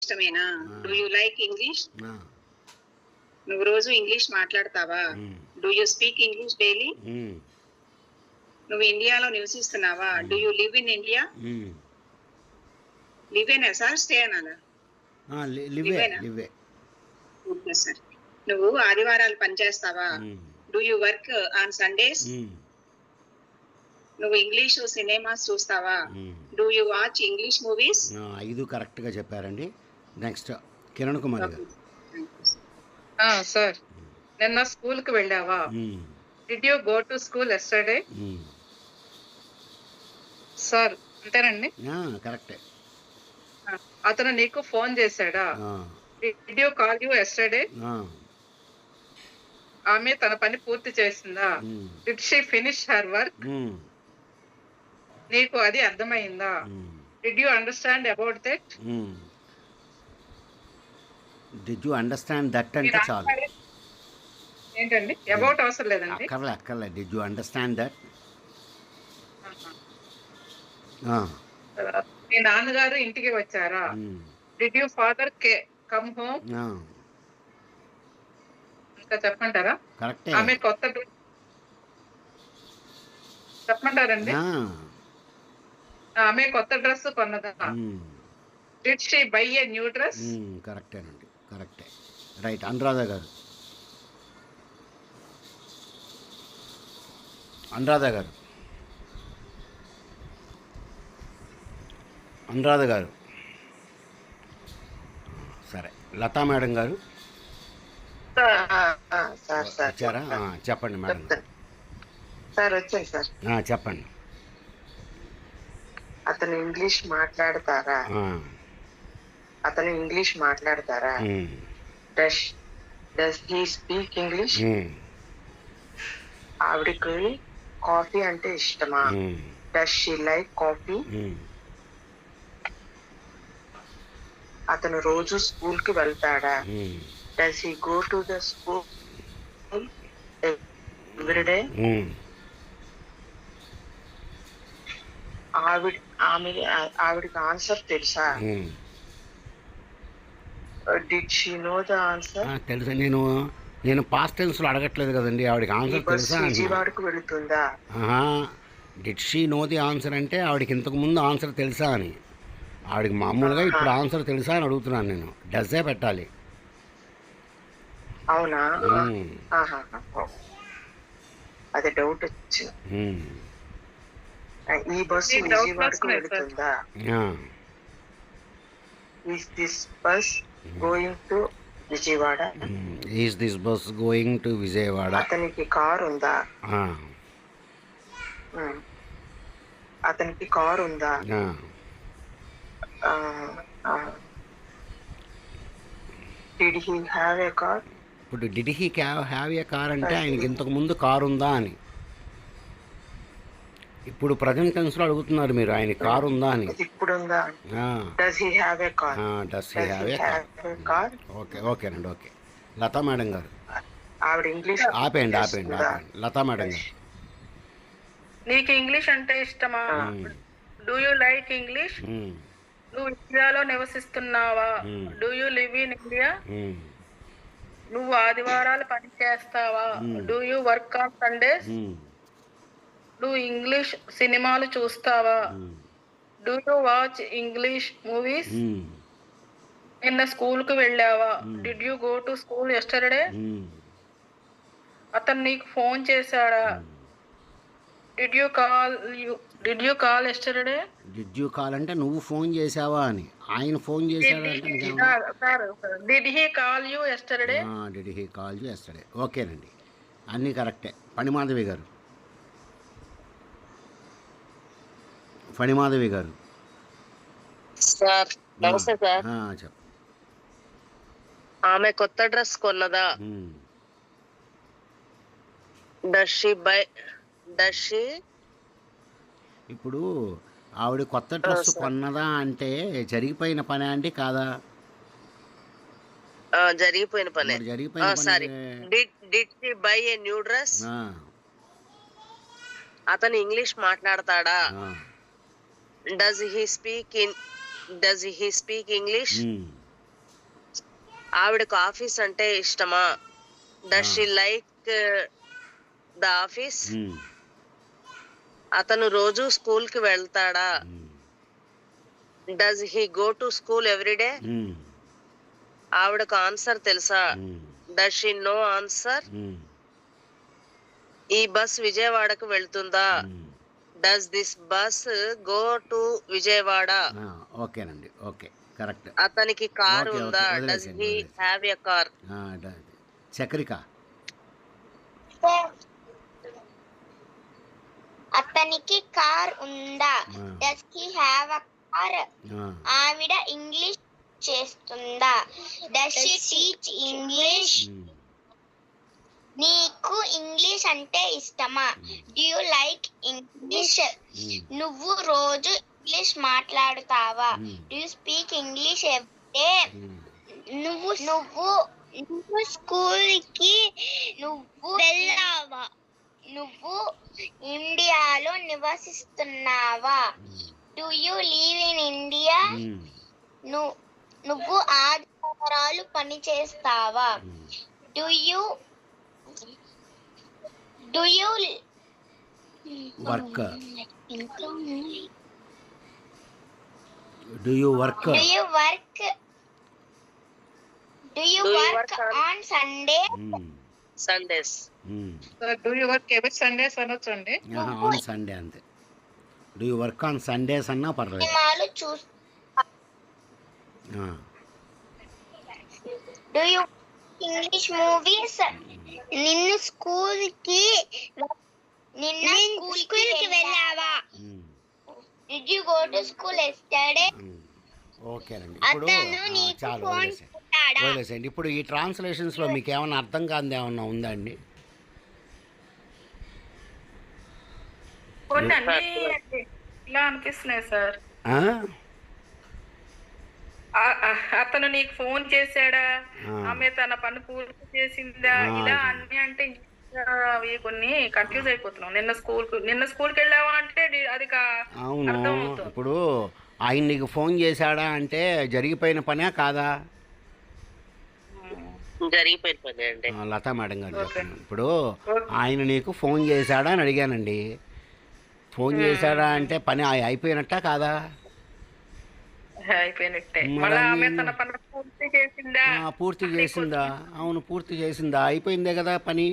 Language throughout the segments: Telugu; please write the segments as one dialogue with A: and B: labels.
A: ఇష్టమేనా?
B: ఆ,
A: డూ యూ లైక్ ఇంగ్లీష్?
B: ఆ,
A: నువ్వు రోజు ఇంగ్లీష్ మాట్లాడతావా?
B: Um,
A: do you speak English daily?
B: Um,
A: నువ్వు ఇండియాలో నివసిస్తున్నావా? Do
B: um,
A: you live in India?
B: Um.
A: Live ఏనా సార్, స్టే అనాలా?
B: లివే
A: లివేనా?
B: లివే.
A: Okay sir. నువ్వు ఆదివారాలు పనిచేస్తావా?
B: Um,
A: do you work on Sundays?
B: Um,
A: నువ్వు ఇంగ్లీషు సినిమాస్ చూస్తావా?
B: Um.
A: Do you watch English movies?
B: 5 కరెక్ట్గా చెప్పారండి. Next Kiran Kumari
A: okay.
B: గారు.
C: సార్ నిన్న స్కూల్ కి వెళ్ళావా?
B: Um,
C: did you go to school yesterday?
B: Um.
C: Sir అంతేనండి.
B: కరెక్టే.
C: ఆ, అతను నీకు ఫోన్ చేశాడా?
B: ఆ,
C: did you call you yesterday?
B: ఆ,
C: ఆమె తన పని పూర్తి చేసిందా?
B: Um,
C: did she finish her work?
B: Um,
C: నీకు అది అర్థమైందా?
B: Um,
C: did you understand about that?
B: Um. Did you understand that
C: మీ
B: అంటే చాలు.
C: నాన్నగారు ఏంటండి? అబౌట్ అవసరం లేదండి.
B: అక్కర్లే. Did you understand that.
C: ఆహా. మీ నాన్నగారు ఇంటికి వచ్చారా? Did you father come home? ఇంకా చెప్పమంటారా?
B: కరెక్టే.
C: ఆమె కొత్త చెప్పమంటారండి? ఆమె కొత్త డ్రెస్ కొన్నదా? Did she buy a new dress?
B: కరెక్టేనండి. కరెక్టే. రైట్. అనురాధ గారు. అనురాధ గారు. అనురాధ గారు. సరే. లతా మేడం గారు
D: సార్
B: వచ్చారా? చెప్పండి మేడం గారు.
D: సార్ వచ్చాను సార్.
B: చెప్పండి.
D: అతను ఇంగ్లీష్ మాట్లాడతారా? Does he speak English? ఆవిడకి కాఫీ అంటే ఇష్టమా? Does she like coffee? అతను రోజు స్కూల్ కి వెళ్తాడా? Does he go to the school every day? ఆవిడకి ఆన్సర్ తెలుసా? Did she know the answer?
B: తెలుసా. నేను పాస్ట్ టెన్స్లో అడగట్లేదు కదండి. ఆవిడకి ఆన్సర్ తెలుసా?
D: విజయవాడకు వెళుతుందా?
B: Did she know the answer అంటే ఆవిడకి ఇంతకు ముందు ఆన్సర్ తెలుసా అని. ఆవిడకి మామూలుగా ఇప్పుడు ఆన్సర్ తెలుసా అని అడుగుతున్నాను నేను. డస్సే పెట్టాలి.
D: అవునా? అదే డౌట్ వచ్చింది. ఈ బస్సు విజయవాడకు వెళుతుందా? Is this bus going to Vijayawada?
B: Is this bus going to Vijayawada?
D: అతనికి కారు ఉందా? అతనికి కారు ఉందా? Did he have a car?
B: ఇప్పుడు did he have a car అంటే ఆయనకి ఇంతకు ముందు కారు ఉందా అని. ఇప్పుడు ప్రజెంట్ టెన్స్లో అడుగుతున్నారు మీరు, ఆయన కారు ఉందా అని.
D: ఇప్పుడు ఉందా? Does he have a car?
B: Does he have a car? ఓకేనండి. ఓకే. లతా మేడం గారు.
D: ఆవిడ ఇంగ్లీష్
B: ఆపేయండి. లతా మేడం గారు.
C: నీకు ఇంగ్లీష్ అంటే ఇష్టమా? Do you like English? నువ్వు ఇండియాలో నివసిస్తున్నావా? Do you live in India? నువ్వు ఆదివారాలు పని చేస్తావా? Do you work on Sundays? నువ్వు ఇంగ్లీష్ సినిమాలు చూస్తావా? Do you watch English movies? నిన్న స్కూల్ కు వెళ్ళావా? Did you go to school yesterday? అతను నీకు ఫోన్ చేశాడా? Did you call yesterday?
B: Did you call అంటే నువ్వు ఫోన్ చేసావా అని. ఆయన ఫోన్ చేశాడంటే
C: did he call you yesterday?
B: Did he call you yesterday. ఓకేనండి. అన్నీ కరెక్టే. ఫణిమాధవి గారు.
D: సార్ నమస్తే సార్.
B: చెప్పు.
D: ఆమె కొత్త డ్రెస్ కొన్నదా? డస్ షీ
B: ఇప్పుడు ఆవిడ కొత్త డ్రెస్ కొన్నదా అంటే జరిగిపోయిన పని అంటే కాదా?
D: జరిగిపోయిన పని. Sorry. Did she buy a new dress? అతను ఇంగ్లీష్ మాట్లాడతాడా? Does he speak English?
E: ఆవిడకు ఆఫీస్ అంటే ఇష్టమా? Does she like the office? అతను రోజు స్కూల్ కి వెళ్తాడా? Does he go to school every day? ఆవిడకు ఆన్సర్ తెలుసా? Does she know answer? ఈ బస్ విజయవాడకు వెళ్తుందా? Does this bus go to Vijayawada?
B: ఓకేనండి, ఓకే, కరెక్ట్.
E: అతనికి కార్
B: ఓకే,
E: ఉందా?
B: ఓకే,
E: డస్
B: వదిలేసేయండి,
E: హీ
B: వదిలేసేయండి.
E: Have a car?
B: చక్రిక.
F: అతనికి కార్ ఉందా? Does he have a car? ఆవిడ ఇంగ్లీష్ చేస్తుందా? Does she teach English? నీకు ఇంగ్లీష్ అంటే ఇష్టమా? Do you like English? నువ్వు రోజు ఇంగ్లీష్ మాట్లాడుతావా? Do you speak English every day? నువ్వు స్కూల్ కి వెళ్ళావా? నువ్వు ఇండియాలో నివసిస్తున్నావా? Do you live in India? నువ్వు ఆదివారాలు పని చేస్తావా? Do you
B: work. Do you work?
F: On Sunday?
E: Sundays.
C: Do you work ఎవరి సండేస్ అనొచ్చండి.
B: ఆన్ సండే అంతే. Do you work on Sundays అన్నా పర్లేదు.
F: సినిమాలు డూ యూ ఇంగ్లీష్ మూవీస్? నిన్ను స్కూల్ కి వెళ్ళావా? Did you go to school yesterday?
B: ఓకేనండి, ఇప్పుడు చాలు వదిలేసేయండి. ఇప్పుడు ఈ ట్రాన్స్లేషన్స్లో మీకు ఏమైనా అర్థం కానిది ఏమన్నా ఉందా అండి?
C: కొన్ని అన్ని ఇలా అనిపిస్తున్నాయి సార్. అతను నీకు ఫోన్ చేశాడా? ఆమె తన పని పూర్తి చేసిందా? ఇలా అన్ని అంటే అవి కొన్ని కన్ఫ్యూజ్ అయిపోతున్నాం. నిన్న స్కూల్కి వెళ్ళావా అంటే అది
B: అవును. ఇప్పుడు ఆయన నీకు ఫోన్ చేశాడా అంటే జరిగిపోయిన పనే కాదా?
E: జరిగిపోయిన పని అండి.
B: లతా మేడం గారు చెప్తున్నాను. ఇప్పుడు ఆయన నీకు ఫోన్ చేశాడా అని అడిగానండి. ఫోన్ చేశాడా అంటే పని అయిపోయినట్టా కాదా?
C: అయిపోయినట్టే.
B: పూర్తి చేసిందా? అవును, పూర్తి చేసిందా? అయిపోయిందే కదా పని.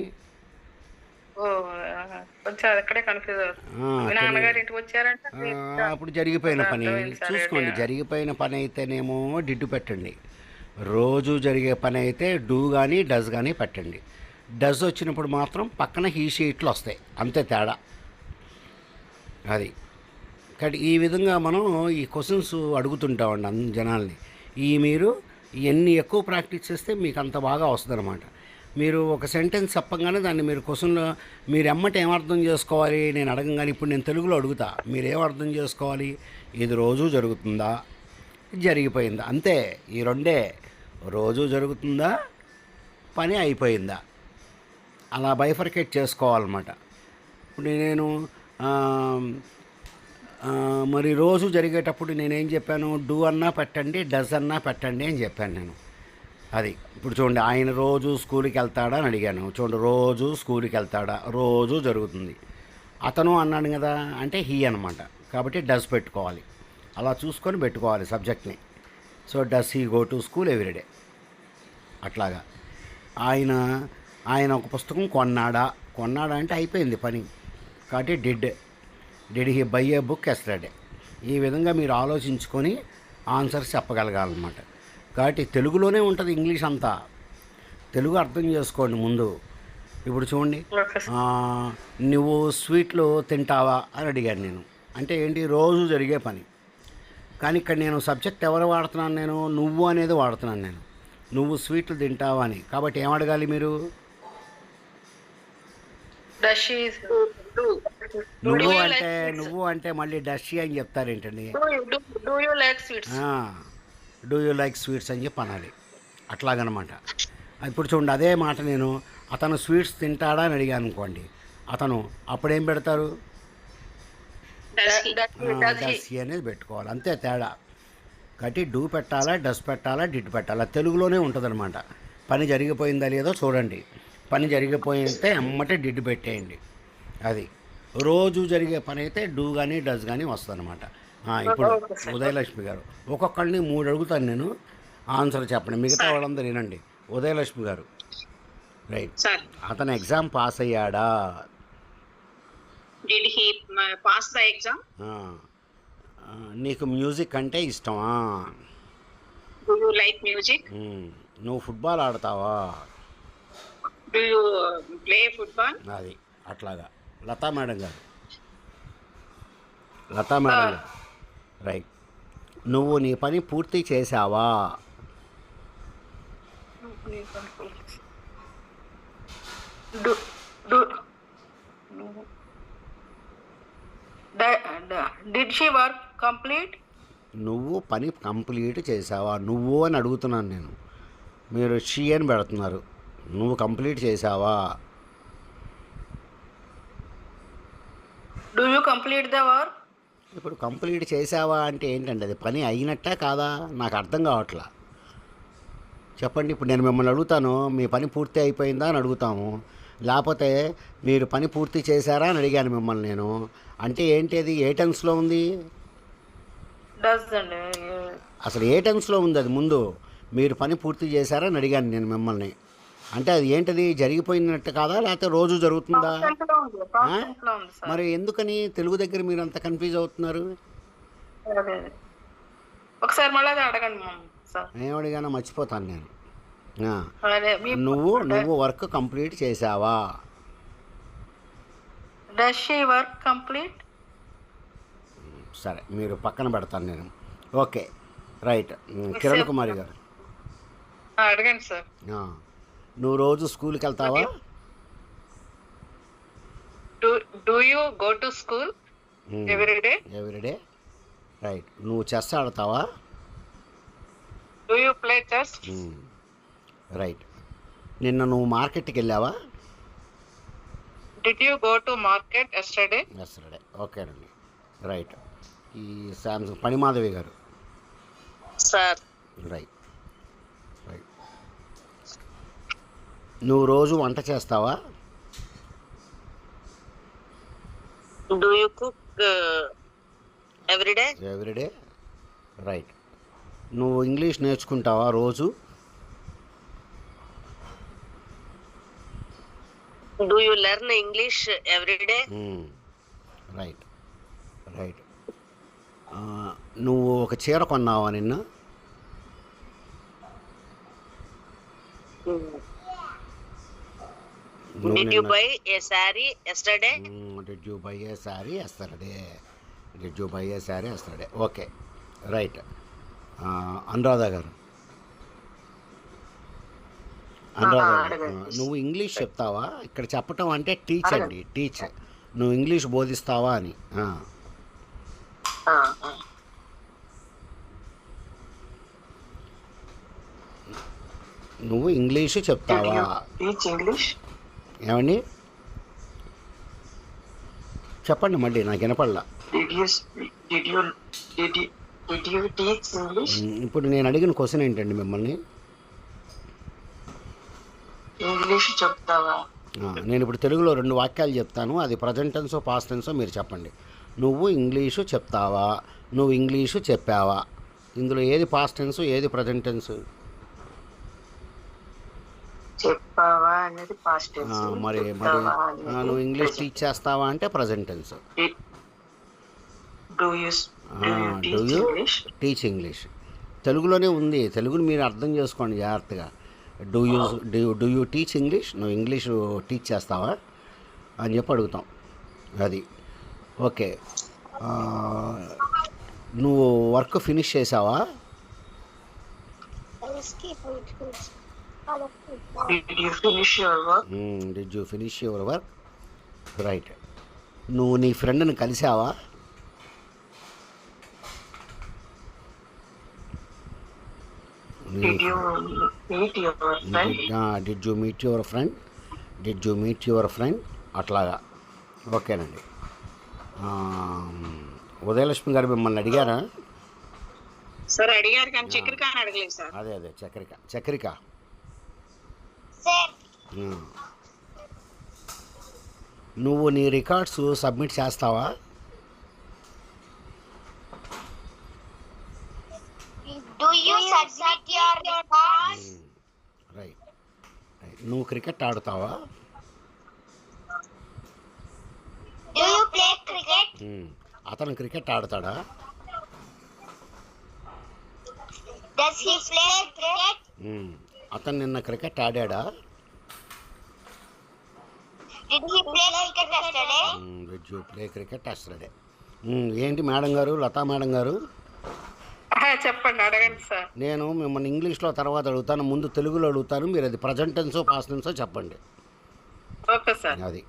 B: అప్పుడు జరిగిపోయిన పని చూసుకోండి. జరిగిపోయిన పని అయితేనేమో డిడ్డు పెట్టండి. రోజు జరిగే పని అయితే డూ కానీ డస్ కానీ పెట్టండి. డస్ వచ్చినప్పుడు మాత్రం పక్కన హీ షీట్లు వస్తాయి, అంతే తేడా. అది కాబట్టి ఈ విధంగా మనం ఈ క్వశ్చన్స్ అడుగుతుంటామండి అన్ని జనాల్ని. మీరు ఎన్ని ఎక్కువ ప్రాక్టీస్ చేస్తే మీకు అంత బాగా వస్తుంది అనమాట. మీరు ఒక సెంటెన్స్ చెప్పగానే దాన్ని మీరు క్వశ్చన్లో మీరు ఎమ్మటి ఏమర్థం చేసుకోవాలి నేను అడగంగానే. ఇప్పుడు నేను తెలుగులో అడుగుతా, మీరు ఏమర్థం చేసుకోవాలి? ఇది రోజు జరుగుతుందా, జరిగిపోయిందా, అంతే. ఈ రెండే, రోజు జరుగుతుందా, పని అయిపోయిందా, అలా బైఫర్కేట్ చేసుకోవాలన్నమాట. ఇప్పుడు నేను మరి రోజు జరిగేటప్పుడు నేనేం చెప్పాను? డూ అన్నా పెట్టండి, డస్ అన్నా పెట్టండి అని చెప్పాను నేను. అది ఇప్పుడు చూడండి, ఆయన రోజు స్కూల్కి వెళ్తాడా అని అడిగాను. చూడండి, రోజు స్కూల్కి వెళ్తాడా, రోజు జరుగుతుంది. అతను అన్నాడు కదా అంటే హీ అనమాట. కాబట్టి డస్ పెట్టుకోవాలి. అలా చూసుకొని పెట్టుకోవాలి సబ్జెక్ట్ని. So does he go to school everyday. అట్లాగా ఆయన ఒక పుస్తకం కొన్నాడా అంటే అయిపోయింది పని. కాబట్టి did he buy A book yesterday. ఈ విధంగా మీరు ఆలోచించుకొని ఆన్సర్స్ చెప్పగలగాలన్నమాట. కాబట్టి తెలుగులోనే ఉంటుంది ఇంగ్లీష్ అంతా. తెలుగు అర్థం చేసుకోండి ముందు. ఇప్పుడు చూడండి, నువ్వు స్వీట్లు తింటావా అని అడిగాను నేను. అంటే ఏంటి? రోజు జరిగే పని. కానీ ఇక్కడ నేను సబ్జెక్ట్ ఎవరు వాడుతున్నాను? నేను నువ్వు అనేది వాడుతున్నాను నేను. నువ్వు స్వీట్లు తింటావా అని. కాబట్టి ఏం అడగాలి మీరు? నువ్వు అంటే మళ్ళీ డషీ అని చెప్తారేంటండి?
C: డూ యూ లైక్ స్వీట్స్
B: అని చెప్పి అనాలి. అట్లాగనమాట. ఇప్పుడు చూడండి, అదే మాట నేను అతను స్వీట్స్ తింటాడా అని అడిగాను అనుకోండి, అతను అప్పుడేం పెడతారు? డస్సీ అనేది పెట్టుకోవాలి, అంతే తేడా. కాబట్టి డూ పెట్టాలా, డస్ పెట్టాలా, డిడ్ పెట్టాలా, తెలుగులోనే ఉంటుందన్నమాట. పని జరిగిపోయిందా లేదో చూడండి. పని జరిగిపోయితే అమ్మటే డిడ్ పెట్టేయండి. అది రోజు జరిగే పని అయితే డూ కానీ డస్ కానీ వస్తుందన్నమాట. ఇప్పుడు ఉదయలక్ష్మి గారు ఒక్కొక్కరిని 3 అడుగుతాను నేను, ఆన్సర్ చెప్పండి. మిగతా వాళ్ళందరూ వినండి. ఉదయలక్ష్మి గారు, రైట్.
A: సార్,
B: అతను ఎగ్జామ్ పాస్ అయ్యాడా?
A: Did he pass the exam?
B: నీకు మ్యూజిక్ అంటే ఇష్టమా?
A: Do you like music?
B: నువ్వు ఫుట్బాల్ ఆడతావా?
A: Do you play football?
B: అది అట్లాగా. లతా మేడం గారు, లతా మేడం గారు, రైట్. నువ్వు నీ పని పూర్తి చేసావా?
C: Did she work complete?
B: నువ్వు పని కంప్లీట్ చేసావా? నువ్వు అని అడుగుతున్నాను నేను, మీరు షీ అని పెడుతున్నారు. నువ్వు కంప్లీట్ చేసావా?
C: Do you complete the work?
B: ఇప్పుడు కంప్లీట్ చేసావా అంటే ఏంటండి? అది పని అయినట్టా కాదా? నాకు అర్థం కావట్లా. చెప్పండి. ఇప్పుడు నేను మిమ్మల్ని అడుగుతాను, మీ పని పూర్తి అయిపోయిందా అని అడుగుతాము, లేకపోతే మీరు పని పూర్తి చేశారా అని అడిగాను మిమ్మల్ని నేను. అంటే ఏంటి, అది ఏ టెన్స్లో ఉంది?
C: డస్ అండి.
B: అసలు ఏ టెన్స్లో ఉంది అది? ముందు మీరు పని పూర్తి చేశారా అని అడిగాను నేను మిమ్మల్ని. అంటే అది ఏంటది, జరిగిపోయినట్టు కాదా, లేకపోతే రోజు జరుగుతుందా? మరి ఎందుకని తెలుగు దగ్గర మీరు అంత కన్ఫ్యూజ్ అవుతున్నారు?
C: ఒకసారి మళ్ళీ అడగండి సార్.
B: ఏం అడిగానో మర్చిపోతాను నేను. నువ్వు వర్క్ కంప్లీట్ చేసావా?
C: Does she work complete?
B: సరే, మీరు పక్కన పెడతాను నేను. Okay, right. కిరణ్ కుమారి గారు,
C: అడగండి సార్.
B: నువ్వు రోజు స్కూల్కి వెళ్తావా?
C: Do you go to school every day?
B: Every day, right. నువ్వు చెస్ ఆడతావా?
C: Do you play chess?
B: Right. నిన్న నువ్వు మార్కెట్కి వెళ్ళావా?
C: Did you go to market yesterday?
B: Yesterday, ఓకేనండి, రైట్. ఈ శాంసంగ్ పణిమాధవి గారు,
E: సార్,
B: రైట్ రైట్. నువ్వు రోజు వంట చేస్తావా?
E: Do you cook every day?
B: Every day, right. నువ్వు ఇంగ్లీష్ నేర్చుకుంటావా రోజు?
E: Do you learn English every day?
B: Right right. నువ్వు ఒక చీర కొన్నావా నిన్న?
E: Did you buy a saree yesterday?
B: Did you buy a saree yesterday? Did you buy a saree yesterday? Okay, right. Anuradha గారు, అనురాధ గారు, నువ్వు ఇంగ్లీష్ చెప్తావా? ఇక్కడ చెప్పటం అంటే టీచ్ అండి, టీచ్. నువ్వు ఇంగ్లీష్ బోధిస్తావా అని. నువ్వు ఇంగ్లీషు చెప్తావా? ఏమండి చెప్పండి మళ్ళీ, నాకు వినపడలా. ఇప్పుడు నేను అడిగిన క్వశ్చన్ ఏంటండి మిమ్మల్ని?
D: ఇంగ్లీష్ చెప్తావా?
B: నేను ఇప్పుడు తెలుగులో 2 వాక్యాలు చెప్తాను, అది ప్రజెంట్ టెన్సో పాస్ట్ టెన్సో మీరు చెప్పండి. నువ్వు ఇంగ్లీషు చెప్తావా, నువ్వు ఇంగ్లీషు చెప్పావా, ఇందులో ఏది పాస్ట్ టెన్స్, ఏది ప్రజెంట్ టెన్స్?
D: చెప్పావా అనేది పాస్ట్ టెన్స్.
B: మరి నువ్వు ఇంగ్లీష్ టీచ్ చేస్తావా అంటే present tense.
D: Do you
B: teach English? తెలుగులోనే ఉంది, తెలుగుని మీరు అర్థం చేసుకోండి జాగ్రత్తగా. Do you teach English? నువ్వు ఇంగ్లీషు టీచ్ చేస్తావా అని చెప్పి అడుగుతాం. అది ఓకే. నువ్వు వర్క్ ఫినిష్ చేసావా?
D: Did you finish your work?
B: Did you finish your work? Right. నువ్వు నీ ఫ్రెండ్ని కలిసావా?
D: Did you meet your friend?
B: Did you meet your friend? Did you meet your friend? అట్లాగా. ఓకేనండి. ఉదయలక్ష్మి గారు మిమ్మల్ని అడిగారా?
A: సార్ అడిగారు కానీ చక్రిక అని అడగలేదు సార్.
B: అదే చక్రిక.
F: సార్
B: నువ్వు నీ రికార్డ్స్ సబ్మిట్ చేస్తావా?
F: Do you submit your records?
B: Right. నువ్వు క్రికెట్ ఆడుతావా?
F: Do you play cricket?
B: అతను క్రికెట్ ఆడతాడా?
F: Does he play cricket?
B: అతను నిన్న క్రికెట్ ఆడాడా?
F: Did he play cricket yesterday?
B: Did you play cricket yesterday? ఏంటి మేడం గారు, లతా మేడం గారు?
C: చెప్పండి, అడగండి సార్.
B: నేను మిమ్మల్ని ఇంగ్లీష్లో తర్వాత అడుగుతాను, ముందు తెలుగులో అడుగుతాను. మీరు అది ప్రజెంట్ టెన్సో పాస్ట్ టెన్సో చెప్పండి.
C: Okay sir.
B: అది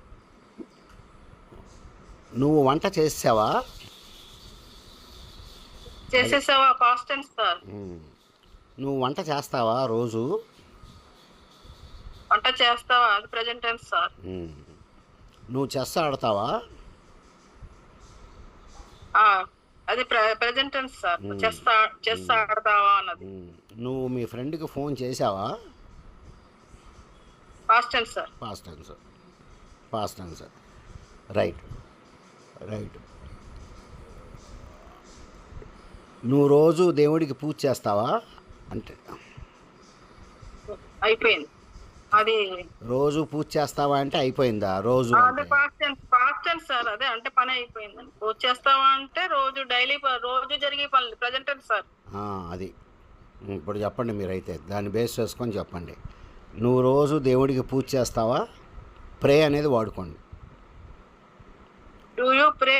B: నువ్వు వంట చేసావా?
C: చేసేసావా? Past tense sir.
B: నువ్వు వంట చేస్తావా రోజు?
C: వంట చేస్తావా? అది ప్రెజెంట్ టెన్స్ సార్.
B: నువ్వు చెస్ ఆడతావా?
C: అది ప్రెజెంట్ టెన్స్ సార్. చెస్ ఆడతావా అన్నది.
B: నువ్వు మీ ఫ్రెండ్కి ఫోన్ చేసావా?
C: Past tense sir.
B: Past tense. Right. నువ్వు రోజు దేవుడికి పూజ చేస్తావా? అంటే
C: అయిపోయింది. అది
B: రోజు పూజ చేస్తావా అంటే అయిపోయిందా? రోజు
C: అది పాస్ట్ టెన్స్ సార్. అదే అంటే పని అయిపోయిందండి. పూజ చేస్తావా అంటే రోజు డైలీ రోజు జరిగే పనులు ప్రెజెంట్ టెన్స్ సార్.
B: అది ఇప్పుడు చెప్పండి, మీరైతే దాన్ని బేస్ చేసుకొని చెప్పండి. నువ్వు రోజు దేవుడికి పూజ చేస్తావా? ప్రే అనేది వాడుకోండి.
C: Do you pray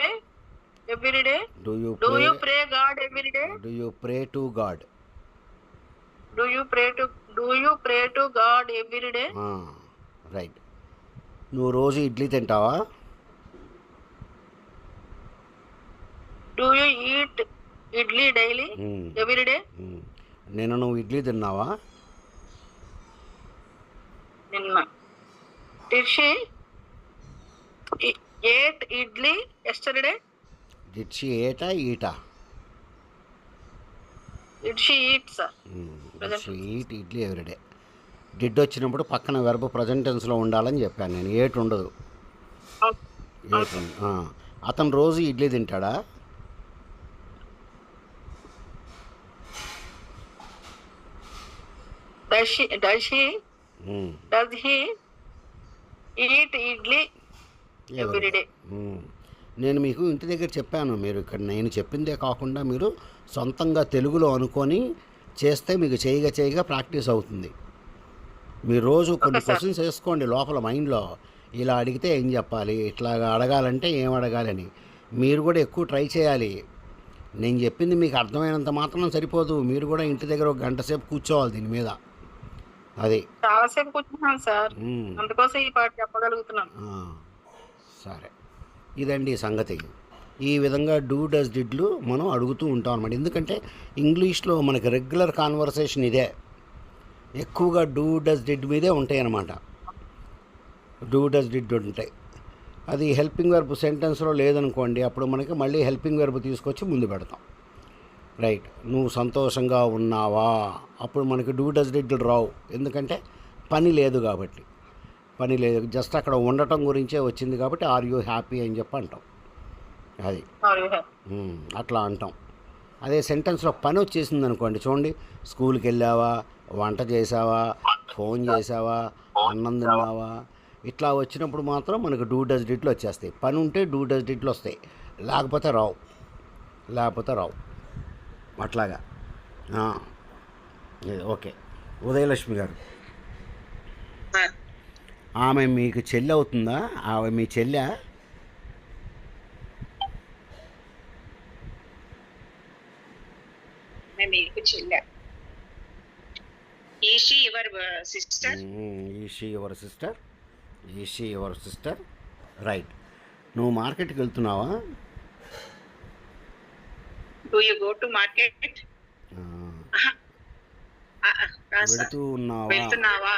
C: every day?
B: Do you
C: pray God every day?
B: Do you pray to God?
C: Do you pray to God every day?
B: Right. నువ్వు రోజు ఇడ్లీ తింటావా?
C: Do you eat idli daily every day?
B: నిన్న నువ్వు ఇడ్లీ తిన్నావా?
C: నిన్న. Did she ate idli yesterday?
B: Did she ate eat?
C: Did she eat sir.
B: Did she eat idli everyday. Did వచ్చినప్పుడు పక్కన వెర్బ్ ప్రజెంట్ టెన్స్లో ఉండాలని చెప్పాను నేను. ఏట్ ఉండదు. అతను రోజు idli తింటాడా?
C: Does he eat idli every day?
B: నేను మీకు ఇంటి దగ్గర చెప్పాను, మీరు ఇక్కడ నేను చెప్పిందే కాకుండా మీరు సొంతంగా తెలుగులో అనుకొని చేస్తే మీకు చేయగా ప్రాక్టీస్ అవుతుంది. మీరు రోజు కొన్ని క్వశ్చన్స్ వేసుకోండి లోపల మైండ్లో. ఇలా అడిగితే ఏం చెప్పాలి, ఇట్లాగా అడగాలంటే ఏం అడగాలని మీరు కూడా ఎక్కువ ట్రై చేయాలి. నేను చెప్పింది మీకు అర్థమైనంత మాత్రం సరిపోదు, మీరు కూడా ఇంటి దగ్గర ఒక గంట సేపు కూర్చోవాలి దీని మీద. అది
C: చాలాసేపు కూర్చున్నాను సార్, అందుకోసం ఈ పాట చెప్పగలుగుతున్నాను.
B: సరే, ఇదండి సంగతి. ఈ విధంగా డూ డస్ డిడ్లు మనం అడుగుతూ ఉంటాం అన్నమాట. ఎందుకంటే ఇంగ్లీష్లో మనకి రెగ్యులర్ కాన్వర్సేషన్ ఇదే, ఎక్కువగా డూ డస్ డిడ్ మీదే ఉంటాయి అన్నమాట. డూ డస్ డిడ్ ఉంటాయి. అది హెల్పింగ్ వెర్బ్ సెంటెన్స్లో లేదనుకోండి, అప్పుడు మనకి మళ్ళీ హెల్పింగ్ వెర్బ్ తీసుకొచ్చి ముందు పెడతాం. రైట్. నువ్వు సంతోషంగా ఉన్నావా, అప్పుడు మనకి డూ డస్ డిడ్ రావు, ఎందుకంటే పని లేదు కాబట్టి. పని లేదు, జస్ట్ అక్కడ ఉండటం గురించే వచ్చింది కాబట్టి ఆర్ యూ హ్యాపీ అని చెప్పి అంటాం. అది అట్లా అంటాం. అదే సెంటెన్స్లో పని వచ్చేసింది అనుకోండి, చూడండి, స్కూల్కి వెళ్ళావా, వంట చేసావా, ఫోన్ చేసావా, అన్నం తిన్నావా, ఇట్లా వచ్చినప్పుడు మాత్రం మనకు డూ డస్ డిడ్లు వచ్చేస్తాయి. పని ఉంటే డూ డస్ డిడ్లు వస్తాయి, లేకపోతే రావు. అట్లాగా. ఓకే. ఉదయలక్ష్మి గారు, ఆమె మీకు చెల్లి అవుతుందా? ఆమె మీ చెల్లె?
A: మీకు చెల్లె. Is she your sister?
B: Is she your sister? Right. నువ్వు మార్కెట్కి వెళ్తున్నావా?
A: Do you go to market? వెళ్తున్నావా?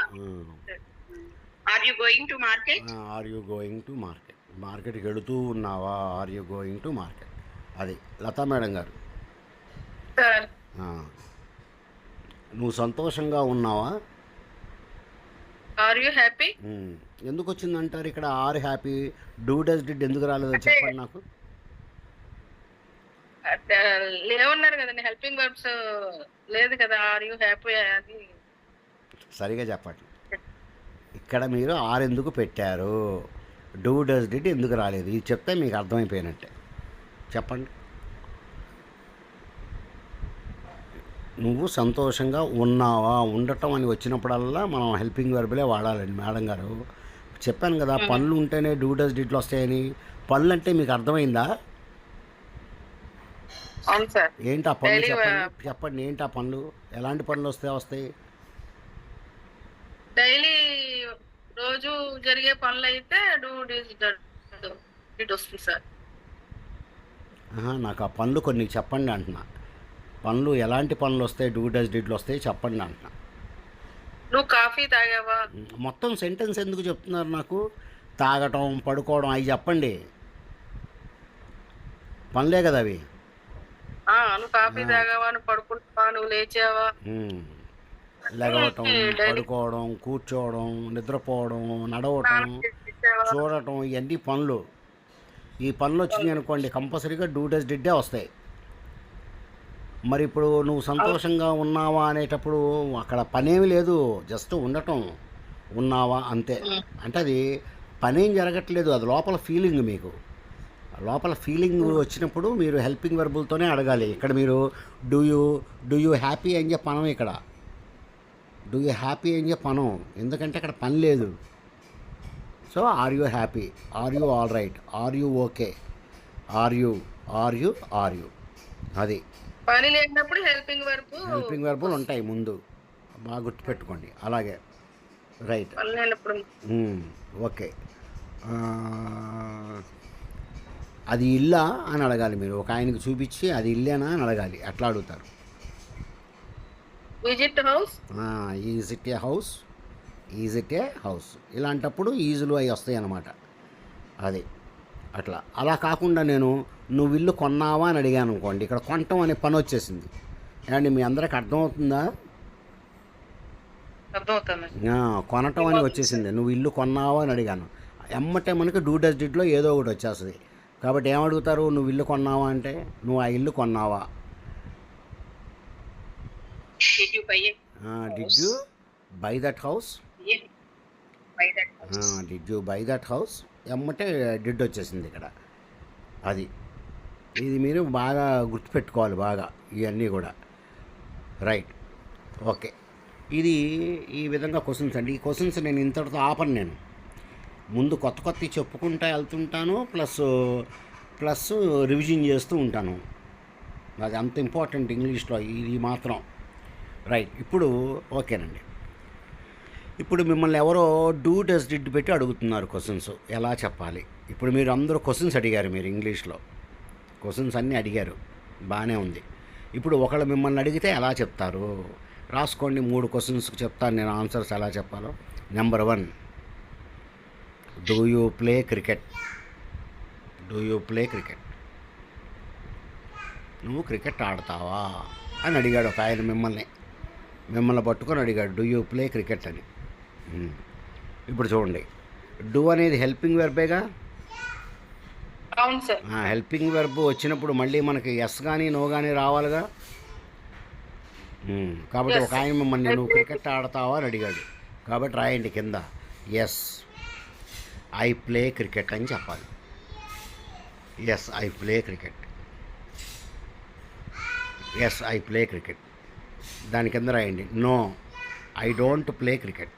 A: Are you going to market?
B: మార్కెట్కి వెళుతూ ఉన్నావా? Are you going to market? అది లతా మేడం గారు.
C: సార్,
B: ఆ. నువ్వు సంతోషంగా ఉన్నావా?
C: Are you happy?
B: ఎందుకు వచ్చిందంటారు ఇక్కడ are happy? Do does did ఎందుకు రాలేదో చెప్పండి నాకు.
C: లేవన్నారు కదండి, హెల్పింగ్ వర్బ్స్ లేదు కదా. ఆర్ యూ హ్యాపీ అది
B: సరిగా చెప్పండి. ఇక్కడ మీరు ఆర్ ఎందుకు పెట్టారు, డూ డస్ డిడ్ ఎందుకు రాలేదు, ఇది చెప్తే మీకు అర్థమైపోయినట్టే. చెప్పండి. నువ్వు సంతోషంగా ఉన్నావా? ఉండటం అని వచ్చినప్పుడల్లా మనం హెల్పింగ్ వర్బులే వాడాలండి మేడం గారు. చెప్పాను కదా పనులు ఉంటేనే డూ డస్ డిడ్లు వస్తాయని. పనులు అంటే మీకు అర్థమైందా?
C: అవును సార్.
B: ఏంటి ఆ పనులు?
C: Daily
B: చెప్పండి చెప్పండి ఏంటి ఆ పనులు? ఎలాంటి పనులు వస్తాయి?
C: డైలీ రోజు జరిగే పనులు అయితే డూ డిడ్ వస్తుంది సార్.
B: నాకు ఆ పనులు కొన్ని చెప్పండి అంటున్నా. పనులు ఎలాంటి పనులు వస్తాయి, డూ డస్ డిడ్లు వస్తాయి చెప్పండి అంటున్నా.
C: నువ్వు కాఫీ తాగావా?
B: మొత్తం సెంటెన్స్ ఎందుకు చెప్తున్నారు నాకు? తాగటం, పడుకోవడం అవి చెప్పండి. పనులే కదా అవి.
C: నువ్వు కాఫీ తాగావా, నువ్వు పడుకుంటావా, నువ్వు లేచావా?
B: లెగవటం, పడుకోవడం, కూర్చోవడం, నిద్రపోవడం, నడవటం, చూడటం, ఇవన్నీ పనులు. ఈ పనులు వచ్చినాయి అనుకోండి కంపల్సరీగా డూ డస్ డిడ్డే వస్తాయి. మరి ఇప్పుడు నువ్వు సంతోషంగా ఉన్నావా అనేటప్పుడు అక్కడ పనేమి లేదు, జస్ట్ ఉండటం. ఉన్నావా అంతే. అంటే అది పనేం జరగట్లేదు, అది లోపల ఫీలింగ్. మీకు లోపల ఫీలింగ్ వచ్చినప్పుడు మీరు హెల్పింగ్ వర్బులతోనే అడగాలి. ఇక్కడ మీరు డూ యూ హ్యాపీ అని చెప్పి పనం. ఇక్కడ డూ యూ హ్యాపీ అని చెప్పి పనం, ఎందుకంటే అక్కడ పని లేదు. So are you happy, are you all right, are you okay, are you అది
C: పని లేనప్పుడు హెల్పింగ్
B: వర్బులు ఉంటాయి ముందు, బాగా గుర్తుపెట్టుకోండి. అలాగే రైట్.
C: పని లేనప్పుడు
B: ఓకే. అది ఇల్లా అని అడగాలి మీరు. ఒక ఆయనకు చూపించి అది ఇల్లేనా అని అడగాలి. అట్లా అడుగుతారు.
C: Visit house,
B: is it A house, is it A house. ఇలాంటప్పుడు ఈజులు అవి వస్తాయి అన్నమాట. అది అట్లా. అలా కాకుండా నేను నువ్వు ఇల్లు కొన్నావా అని అడిగాను అనుకోండి, ఇక్కడ కొనటం అనే పని వచ్చేసింది. ఏమండి మీ అందరికి అర్థమవుతుందా?
C: అర్థమవుతుంది.
B: కొనటం అని వచ్చేసింది. నువ్వు ఇల్లు కొన్నావా అని అడిగాను, ఎమ్మటే మనకి డూ డస్ డిడ్లో ఏదో ఒకటి వచ్చేస్తుంది. కాబట్టి ఏమడుగుతారు? నువ్వు ఇల్లు కొన్నావా అంటే నువ్వు ఆ ఇల్లు కొన్నావా. Did you buy that house, did you buy that house, ఎమ్మటే డిడ్ వచ్చేసింది ఇక్కడ. అది ఇది మీరు బాగా గుర్తుపెట్టుకోవాలి బాగా ఇవన్నీ కూడా. రైట్. ఓకే. ఇది ఈ విధంగా క్వశ్చన్స్ అండి. ఈ క్వశ్చన్స్ నేను ఇంతటితో ఆపను. నేను ముందు కొత్త చెప్పుకుంటూ వెళ్తుంటాను, ప్లస్ రివిజన్ చేస్తూ ఉంటాను. అది అంత ఇంపార్టెంట్ ఇంగ్లీష్లో ఇది మాత్రం. రైట్. ఇప్పుడు ఓకేనండి. ఇప్పుడు మిమ్మల్ని ఎవరో డూ డస్ డిడ్ పెట్టి అడుగుతున్నారు క్వశ్చన్స్, ఎలా చెప్పాలి. ఇప్పుడు మీరు అందరూ క్వశ్చన్స్ అడిగారు, మీరు ఇంగ్లీష్లో క్వశ్చన్స్ అన్నీ అడిగారు, బాగానే ఉంది. ఇప్పుడు ఒకళ్ళు మిమ్మల్ని అడిగితే ఎలా చెప్తారు రాసుకోండి. 3 క్వశ్చన్స్కి చెప్తాను నేను ఆన్సర్స్ ఎలా చెప్పాలో. Number 1, do you play cricket? Do you play cricket? నువ్వు క్రికెట్ ఆడతావా అని అడిగాడు ఒక ఆయన. మిమ్మల్ని పట్టుకొని అడిగాడు డూ యూ ప్లే క్రికెట్ అని. ఇప్పుడు చూడండి, డూ అనేది హెల్పింగ్ వెర్బేగా.
C: అవును సార్.
B: హెల్పింగ్ వెర్బ్ వచ్చినప్పుడు మళ్ళీ మనకి ఎస్ కానీ నో కానీ రావాలిగా. కాబట్టి ఒక ఆయన మిమ్మల్ని నువ్వు క్రికెట్ ఆడతావా అని అడిగాడు. కాబట్టి రాయండి కింద ఎస్ ఐ ప్లే క్రికెట్ అని చెప్పాలి. Yes I play cricket, yes I play cricket. దాని కింద రాయండి no I don't play cricket.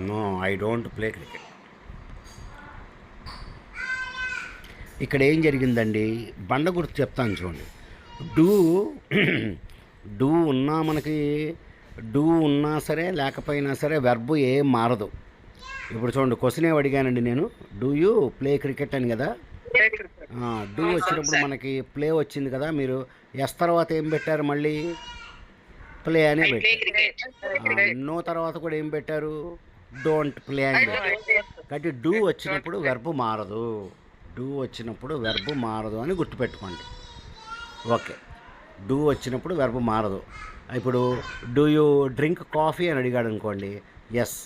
B: No I don't play cricket. ఇక్కడ ఏం జరిగిందండి, బండ గుర్తు చెప్తాను చూడండి. డూ ఉన్నా మనకి డూ ఉన్నా సరే లేకపోయినా సరే వెర్బు ఏం మారదు. ఇప్పుడు చూడండి, క్వశ్చన్ ఏమి అడిగానండి నేను, డూ యూ ప్లే క్రికెట్ అని కదా. డూ వచ్చినప్పుడు మనకి ప్లే వచ్చింది కదా, మీరు ఎస్ తర్వాత ఏం పెట్టారు, మళ్ళీ ప్లే అనే పెట్టారు. నో తర్వాత కూడా ఏం పెట్టారు, డోంట్ ప్లే అని పెట్టారు. కాబట్టి డూ వచ్చినప్పుడు వెర్బు మారదు. డూ వచ్చినప్పుడు వెర్బ్ మారదు అని గుర్తుపెట్టుకోండి. ఓకే, డూ వచ్చినప్పుడు వెర్బ్ మారదు. ఇప్పుడు డూ యూ డ్రింక్ కాఫీ అని అడిగాడు అనుకోండి, yes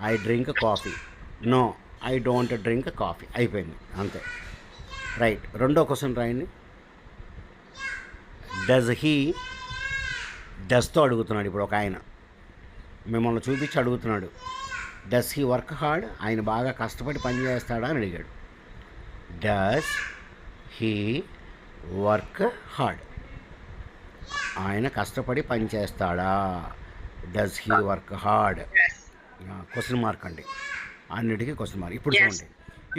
B: I drink coffee, no I don't drink coffee, అయిపోయింది అంతే. రైట్, రెండో క్వశ్చన్ రాయండి. డస్ హీ, డస్తో అడుగుతున్నాడు. ఇప్పుడు ఒక ఆయన మిమ్మల్ని చూపించి అడుగుతున్నాడు, డస్ హీ వర్క్ హార్డ్, ఆయన బాగా కష్టపడి పని చేస్తాడా అని అడిగాడు. డస్ హీ వర్క్ హార్డ్, ఆయన కష్టపడి పని చేస్తాడా? Does he work hard, question mark అండి, అన్నిటికీ క్వశ్చన్ మార్క్. ఇప్పుడు చూడండి,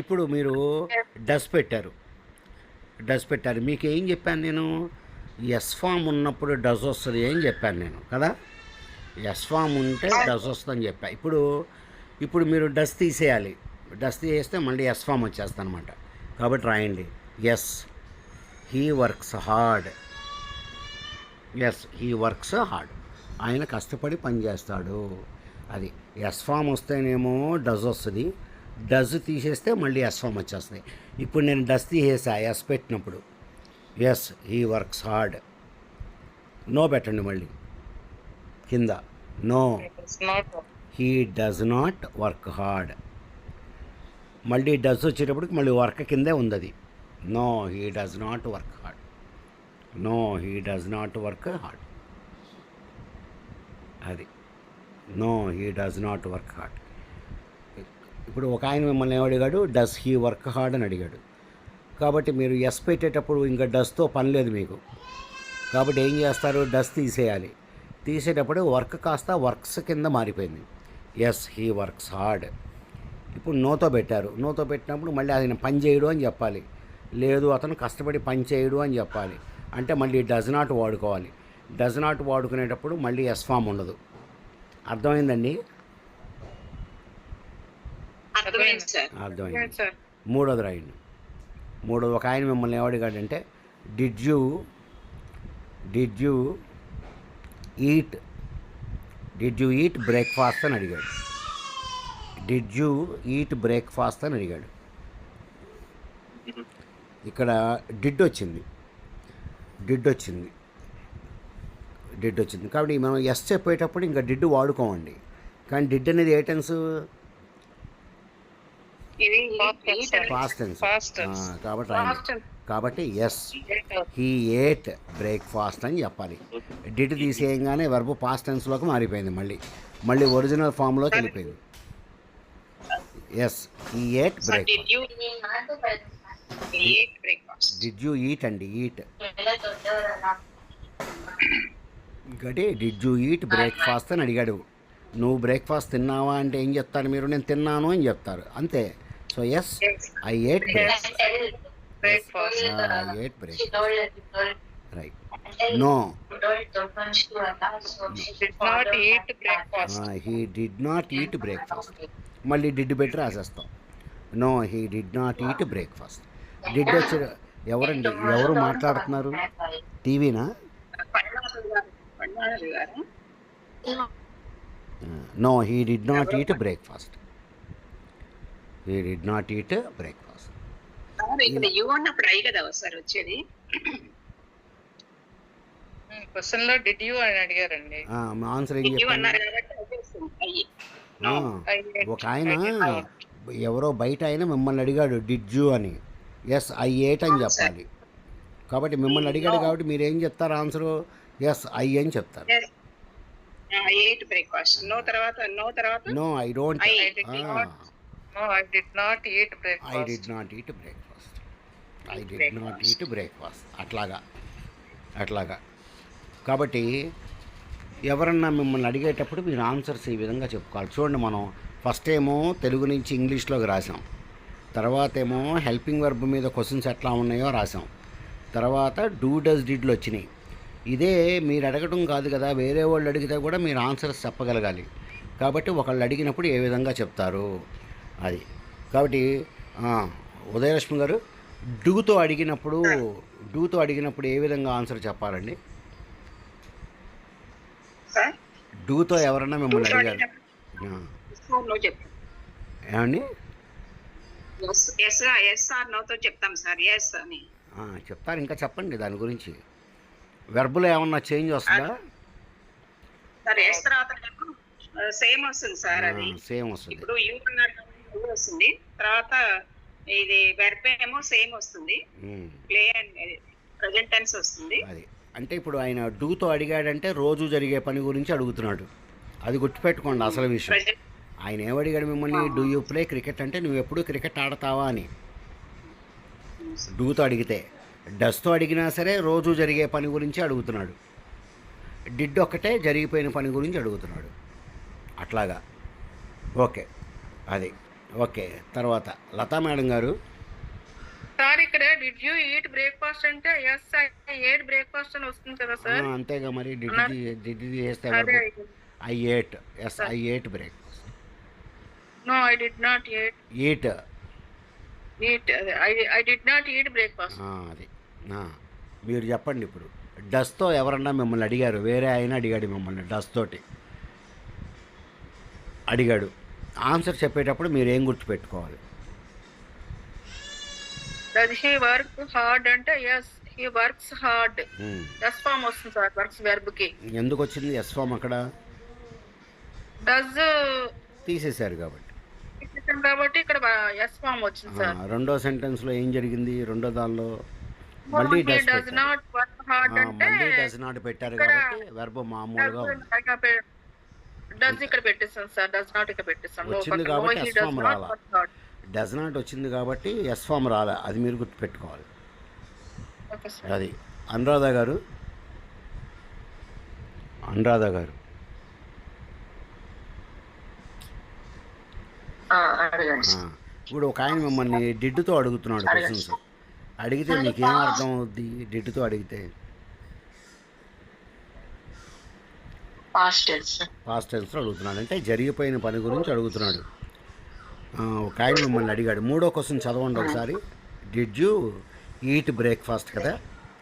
B: ఇప్పుడు మీరు డస్ పెట్టారు, మీకు ఏం చెప్పాను నేను? ఎస్ ఫామ్ ఉన్నప్పుడు డస్ వస్తుంది అని చెప్పాను నేను కదా. ఎస్ ఫామ్ ఉంటే డస్ వస్తుందని చెప్పా. ఇప్పుడు మీరు డస్ తీసేయాలి, డస్ తీసేస్తే మళ్ళీ ఎస్ ఫామ్ వచ్చేస్తుంది అనమాట. కాబట్టి రాయండి, yes he works hard, yes he works hard, ఆయన కష్టపడి పని చేస్తాడు. అది ఎస్ ఫామ్ వస్తేనేమో డస్ వస్తుంది, డస్ తీసేస్తే మళ్ళీ ఎస్ ఫామ్ వచ్చేస్తుంది. ఇప్పుడు నేను డస్ తీసేసా ఎస్ పెట్టినప్పుడు, yes he works hard. No పెట్టండి మళ్ళీ కింద, no he does not work hard. మళ్ళీ డస్ వచ్చేటప్పటికి మళ్ళీ వర్క్ కిందే ఉంది అది. No he does not work hard, no he does not work hard, అది no he does not work hard. ఇప్పుడు ఒక ఆయన మిమ్మల్ని ఏమడిగాడు, డస్ హీ వర్క్ హార్డ్ అని అడిగాడు. కాబట్టి మీరు ఎస్ పెట్టేటప్పుడు ఇంకా డస్తో పని లేదు మీకు. కాబట్టి ఏం చేస్తారు, డస్ తీసేయాలి. తీసేటప్పుడు వర్క్ కాస్త వర్క్స్ కింద మారిపోయింది. Yes he works hard. ఇప్పుడు నోతో పెట్టారు, నోతో పెట్టినప్పుడు మళ్ళీ ఆయన పని చేయడు అని చెప్పాలి, లేదు అతను కష్టపడి పని చేయడు అని చెప్పాలి. అంటే మళ్ళీ డస్ నాట్ వాడుకోవాలి. డస్ నాట్ వాడుకునేటప్పుడు మళ్ళీ ఎస్ ఫామ్ ఉండదు. అర్థమైందండి? అర్థమైంది. మూడోది రాయండి. మూడోది ఒక ఆయన మిమ్మల్ని ఏమడిగాడంటే, డిడ్ యూ ఈట్ బ్రేక్ఫాస్ట్ అని అడిగాడు. డిడ్ యూ ఈట్ బ్రేక్ఫాస్ట్ అని అడిగాడు. ఇక్కడ డిడ్ వచ్చింది కాబట్టి మనం ఎస్ చెప్పేటప్పుడు ఇంకా డిడ్ వాడుకోమండి. కానీ డిడ్ అనేది ఏ టెన్స్? Past tense. కాబట్టి ఎస్ హీ ఏట్ బ్రేక్ఫాస్ట్ అని చెప్పాలి. డిడ్ తీసేయంగానే వెర్బ్ పాస్ట్ టెన్స్లోకి మారిపోయింది, మళ్ళీ ఒరిజినల్ ఫామ్లోకి వెళ్ళిపోయింది. Yes he ate breakfast. Did you eat అండి, ఈట్. ఇంకటి డిడ్ యూ ఈట్ బ్రేక్ఫాస్ట్ అని అడిగాడు. నువ్వు బ్రేక్ఫాస్ట్ తిన్నావా అంటే ఏం చెప్తారు మీరు? నేను తిన్నాను అని చెప్తారు, అంతే. So yes I ate breakfast, right. No he did not eat breakfast, మళ్ళీ డిడ్ పెట్టి రాసేస్తాం. No he did not eat breakfast. Did వచ్చి ఎవరు మాట్లాడుతున్నారు? టీవీనా? No he did not eat breakfast, he did not eat breakfast.
C: Question లో డిడ్ యూ అని అడిగారండి.
B: ఆన్సర్ ఏం చెప్పాను? ఒక ఆయన ఎవరో బయట ఆయన మిమ్మల్ని అడిగాడు డిడ్ యూ అని, ఎస్ ఐ ఏట్ అని చెప్పాలి. కాబట్టి మిమ్మల్ని అడిగాడు కాబట్టి మీరు ఏం చెప్తారు ఆన్సరు? ఎస్ ఐ అని చెప్తారు. No I don't, I did not eat breakfast. అట్లాగా. కాబట్టి ఎవరన్నా మిమ్మల్ని అడిగేటప్పుడు మీరు ఆన్సర్స్ ఈ విధంగా చెప్పుకోవాలి. చూడండి, మనం ఫస్ట్ ఏమో తెలుగు నుంచి ఇంగ్లీష్లోకి రాసాం, తర్వాత ఏమో హెల్పింగ్ వర్బ్ మీద క్వశ్చన్స్ ఎట్లా ఉన్నాయో రాసాం, తర్వాత డూ డస్ డిడ్లు వచ్చినాయి. ఇదే మీరు అడగటం కాదు కదా, వేరే వాళ్ళు అడిగితే కూడా మీరు ఆన్సర్స్ చెప్పగలగాలి. కాబట్టి ఒకళ్ళు అడిగినప్పుడు ఏ విధంగా చెప్తారు అది. కాబట్టి ఉదయలక్ష్మి గారు డూతో అడిగినప్పుడు ఏ విధంగా ఆన్సర్ చెప్పాలండి? డూతో ఎవరన్నా మిమ్మల్ని అడిగారు ఏమండి?
A: ఎస్ ఆర్ నోతో చెప్తాం సార్. ఎస్ అని
B: చెప్తారు. ఇంకా చెప్పండి దాని గురించి. వెర్బులో ఏమన్నా చేంజ్ వస్తుందా?
A: సార్ ఎస్ తర్వాత సేమ్ వస్తుంది సార్. అది
B: సేమ్ వస్తుంది.
A: ఇప్పుడు యూ అన్నారు వస్తుంది, తర్వాత ఇది వెర్బ్ ఏమో సేమ్ వస్తుంది, ప్లే అండ్ ప్రెజెంట్ టెన్స్ వస్తుంది.
B: అది అంటే ఇప్పుడు ఆయన డూతో అడిగాడంటే రోజు జరిగే పని గురించి అడుగుతున్నాడు. అది గుర్తుపెట్టుకోండి అసలు విషయం. ఆయన ఏమడిగాడు మిమ్మల్ని? డూ యూ ప్లే క్రికెట్ అంటే నువ్వు ఎప్పుడు క్రికెట్ ఆడతావా అని డూతో అడిగితే. డస్తో అడిగినా సరే రోజు జరిగే పని గురించి అడుగుతున్నాడు. డిడ్ ఒక్కటే జరిగిపోయిన పని గురించి అడుగుతున్నాడు. అట్లాగా. ఓకే, అది ఓకే. తర్వాత లతా మేడం గారు.
C: సార్ ఇక్కడ డిడ్ యూ ఈట్ బ్రేక్ఫాస్ట్ అంటే ఎస్ ఐ ఏట్ బ్రేక్ఫాస్ట్ అని వస్తుంది కదా సార్.
B: అంతేగా మరి. డిడ్ చేస్తే I ate. Yes I ate breakfast.
C: No I did not
B: eat.
C: I did not eat breakfast.
B: అది మీరు చెప్పండి ఇప్పుడు. డస్తో ఎవరన్నా మిమ్మల్ని అడిగారు, వేరే ఆయన అడిగాడు మిమ్మల్ని, డస్ తోటి అడిగాడు. ఆన్సర్ చెప్పేటప్పుడు మీరు ఏం గుర్తుపెట్టుకోవాలి?
C: డస్ హీ వర్క్ హార్డ్ అంటే yes he works hard. S form వస్తుంది సార్ వర్క్స్ వెర్బ్ కి.
B: ఎందుకు వచ్చింది ఎస్ ఫామ్ అక్కడ?
C: డస్
B: తీసేశారు కాబట్టి
C: ఇక్కడ ఎస్ ఫామ్ వచ్చింది సార్.
B: రెండో సెంటెన్స్ లో ఏం జరిగింది? రెండో దానిలో మళ్ళీ డస్ నాట్ పెట్టారు కాబట్టి వెర్బ్ మామూలుగా
C: డస్ ఇక్కడ పెట్టేస్తాను సార్. డస్ నాట్ ఇక్కడ పెట్టేస్తాను.
B: వచ్చింది కాబట్టి ఎస్ ఫామ్ రాలా. డస్ నాట్ వచ్చింది కాబట్టి ఎస్ ఫామ్ రాలా. అది మీరు గుర్తుపెట్టుకోవాలి. అది. అనురాధ గారు. ఇప్పుడు ఒక ఆయన మిమ్మల్ని డిడ్డుతో అడుగుతున్నాడు క్వశ్చన్స్. అడిగితే మీకేం అర్థం అవుద్ది? డిడ్డుతో అడిగితే పాస్ట్ టెన్స్లో అడుగుతున్నాడు అంటే జరిగిపోయిన పని గురించి అడుగుతున్నాడు. ఒక ఆయన మిమ్మల్ని అడిగాడు. మూడో క్వశ్చన్ చదవండి ఒకసారి. డిడ్ యూ ఈట్ బ్రేక్ఫాస్ట్ కదా.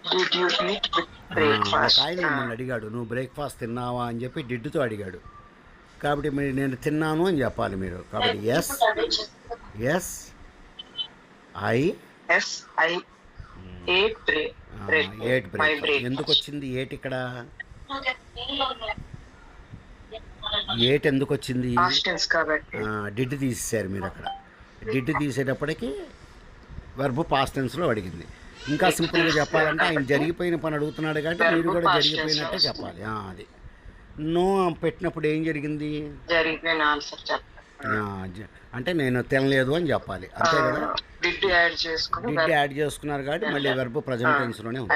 B: ఒక ఆయన మిమ్మల్ని అడిగాడు, నువ్వు బ్రేక్ఫాస్ట్ తిన్నావా అని చెప్పి డిడ్డుతో అడిగాడు. కాబట్టి మీరు నేను తిన్నాను అని చెప్పాలి మీరు. కాబట్టి ఎస్ ఐ ఏట్ బ్రేక్. ఎందుకు వచ్చింది ఏట్ ఇక్కడ? ఏట్ ఎందుకు వచ్చింది? డిడ్ తీసేశారు మీరు అక్కడ. డిడ్ తీసేటప్పటికి వెర్బ్ పాస్ట్ టెన్స్లో అడిగింది. ఇంకా సింపుల్గా చెప్పాలంటే ఆయన జరిగిపోయిన పని అడుగుతున్నాడు కాబట్టి మీరు కూడా జరిగిపోయినట్టే చెప్పాలి. అది నో పెట్టినప్పుడు ఏం జరిగింది? అంటే నేను తినలేదు అని చెప్పాలి. అంతే కదా. డిడ్ యాడ్ చేసుకున్నారు కాబట్టి మళ్ళీ వెర్బ్ ప్రజెంట్ టెన్స్లోనే ఉంది.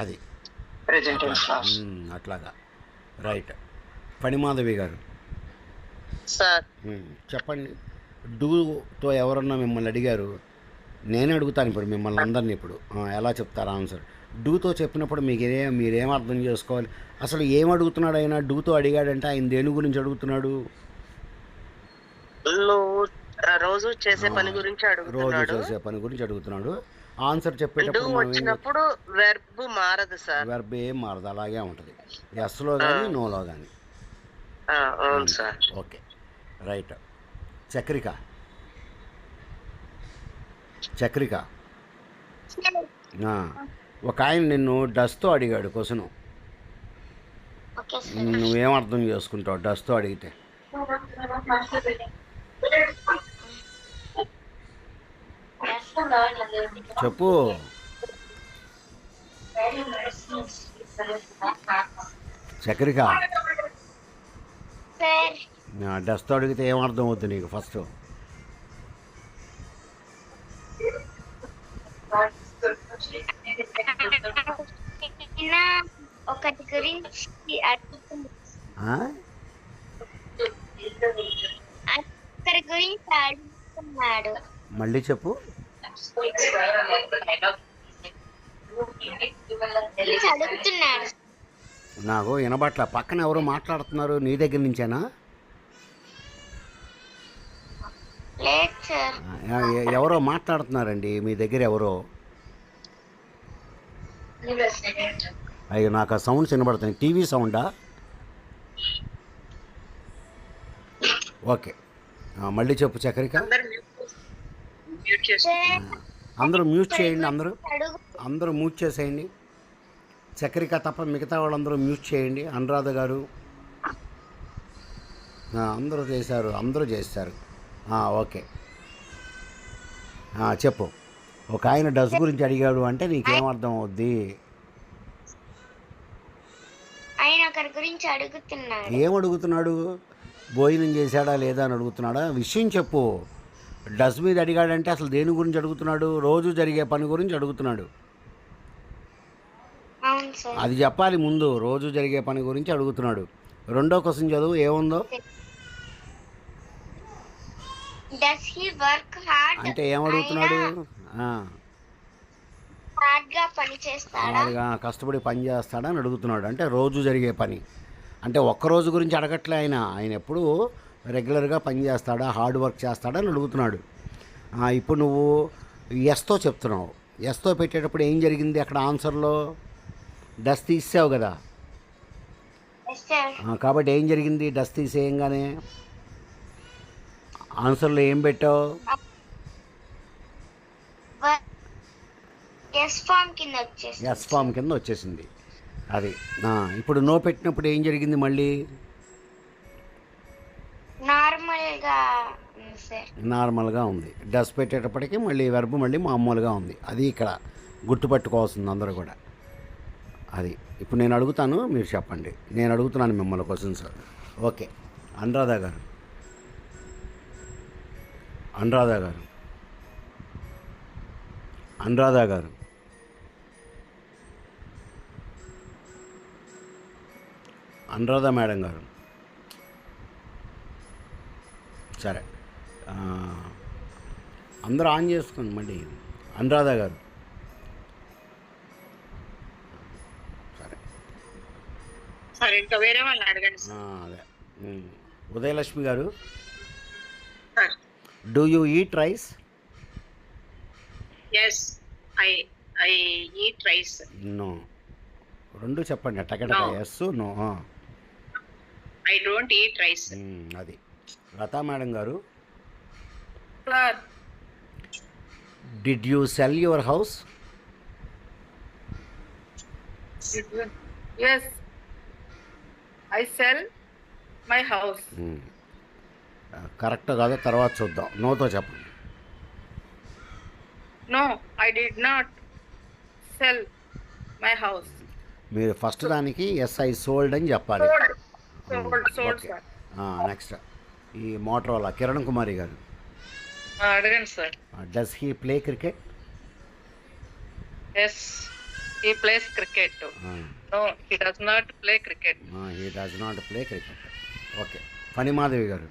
B: అది అట్లాగా. రైట్. ఫణిమాధవి గారు చెప్పండి. డూతో ఎవరన్నా మిమ్మల్ని అడిగారు, నేనే అడుగుతాను ఇప్పుడు మిమ్మల్ని అందరినీ. ఇప్పుడు ఎలా చెప్తారు ఆన్సర్? డూతో చెప్పినప్పుడు మీరేం అర్థం చేసుకోవాలి? అసలు ఏం అడుగుతున్నాడు ఆయన? డూతో అడిగాడంటే ఆయన దేని గురించి అడుగుతున్నాడు?
E: రోజు చేసే పని గురించి
B: అడుగుతున్నాడు. ఆన్సర్ చెప్పేటప్పుడు
E: వెర్బ్ మారదు సార్.
B: వెర్బ్ ఏం మారదు, అలాగే ఉంటుంది. ఎస్లో కానీ నోలో కానీ. Okay, right. చక్రిక ఒక ఆయన నిన్ను డస్తో అడిగాడు క్వశ్చన్. నువ్వేం అర్థం చేసుకుంటావు డస్తో అడిగితే? చెప్పు. చక్రిక డస్తో అడిగితే ఏం అర్థం అవుతుంది నీకు? ఫస్ట్
F: ఒకటి గురించి అడుగుతున్నాడు.
B: మళ్ళీ చెప్పు. నాకు వినబట్ల. పక్కన ఎవరో మాట్లాడుతున్నారు, నీ దగ్గర నుంచేనా? ఎవరో మాట్లాడుతున్నారండి మీ దగ్గర. ఎవరో అయ్యో నాకు ఆ సౌండ్స్ వినబడుతుంది. టీవీ సౌండా? ఓకే, మళ్ళీ చెప్పు చక్రిక.
A: మ్యూట్ చేసి
B: అందరూ మ్యూట్ చేయండి, అందరూ
F: అడుగు.
B: అందరూ మ్యూట్ చేసేయండి. చక్రిక తప్ప మిగతా వాళ్ళందరూ మ్యూట్ చేయండి. అనురాధ గారు అందరూ చేశారు, అందరూ చేస్తారు. ఓకే, చెప్పు. ఒక ఆయన డస్ గురించి అడిగాడు అంటే నీకేమర్థం అవుద్ది?
F: ఆయన ఒకరి గురించి అడుగుతున్నాడు.
B: ఏం అడుగుతున్నాడు? భోజనం చేశాడా లేదా అని అడుగుతున్నాడా? విషయం చెప్పు. డస్ మీద అడిగాడంటే అసలు దేని గురించి అడుగుతున్నాడు? రోజు జరిగే పని గురించి అడుగుతున్నాడు.
F: అవును సార్.
B: అది చెప్పాలి ముందు. రోజు జరిగే పని గురించి అడుగుతున్నాడు. రెండో క్వశ్చన్ చదువు, ఏముందో.
F: Does he work hard?
B: అంటే ఏమడుగుతున్నాడు?
F: హార్డ్ గా పని చేస్తాడా?
B: కష్టపడి పని చేస్తాడా అని అడుగుతున్నాడు. అంటే రోజు జరిగే పని అంటే ఒక్కరోజు గురించి అడగట్లే ఆయన. ఆయన ఎప్పుడు రెగ్యులర్గా పని చేస్తాడా, హార్డ్ వర్క్ చేస్తాడా అని అడుగుతున్నాడు. ఇప్పుడు నువ్వు ఎస్తో చెప్తున్నావు. ఎస్తో పెట్టేటప్పుడు ఏం జరిగింది అక్కడ ఆన్సర్లో? డస్ తీసావు కదా.
F: Yes, sir.
B: కాబట్టి ఏం జరిగింది? డస్ తీసేయంగానే ఆన్సర్లో ఏం పెట్టావు?
F: ఎస్ ఫామ్ కింద వచ్చేసి.
B: ఎస్ ఫామ్ కింద వచ్చేసింది. అది ఇప్పుడు నో పెట్టినప్పుడు ఏం జరిగింది? మళ్ళీ
F: నార్మల్ గా ఉంది సార్.
B: నార్మల్గా ఉంది. డస్ పెట్టేటప్పటికి మళ్ళీ వెర్బ్ మళ్ళీ మామూలుగా ఉంది. అది ఇక్కడ గుర్తుపెట్టుకోవాల్సింది అందరూ కూడా. అది ఇప్పుడు నేను అడుగుతాను, మీరు చెప్పండి. నేను అడుగుతున్నాను మిమ్మల్ని క్వశ్చన్స్. ఓకే, అనురాధ గారు. అనురాధ గారు అనురాధ గారు అనురాధ మేడం గారు, సరే అందరూ ఆన్ చేసుకోండి మళ్ళీ. అనురాధ గారు, సరే
A: సరే ఇంకా వేరే వాళ్ళని అడగండి
B: అదే. ఉదయలక్ష్మి గారు,
A: sir.
B: Do you eat rice?
A: Yes, I I eat rice.
B: No. రెండు చెప్పండి టకటక. Yes, no.
A: I don't eat rice.
B: అది. లతా మేడం గారు,
C: sir.
B: Did you sell your house?
C: Yes, I sell my house.
B: Correct కాదు, తర్వాత చూద్దాం. నోతో చెప్పండి.
C: No, I did not sell my house.
B: మీరు ఫస్ట్ దానికి ఎస్ ఐ సోల్డ్ అని చెప్పాలి.
C: Sold
B: okay.
C: సార్.
B: నెక్స్ట్ ఈ మోటరోలా కిరణ్ కుమారి గారు,
C: అడగండి sir.
B: Does he play cricket?
C: Yes, he plays cricket. No, he does not play cricket.
B: He does not play cricket. Okay. Phanimadhavi గారు,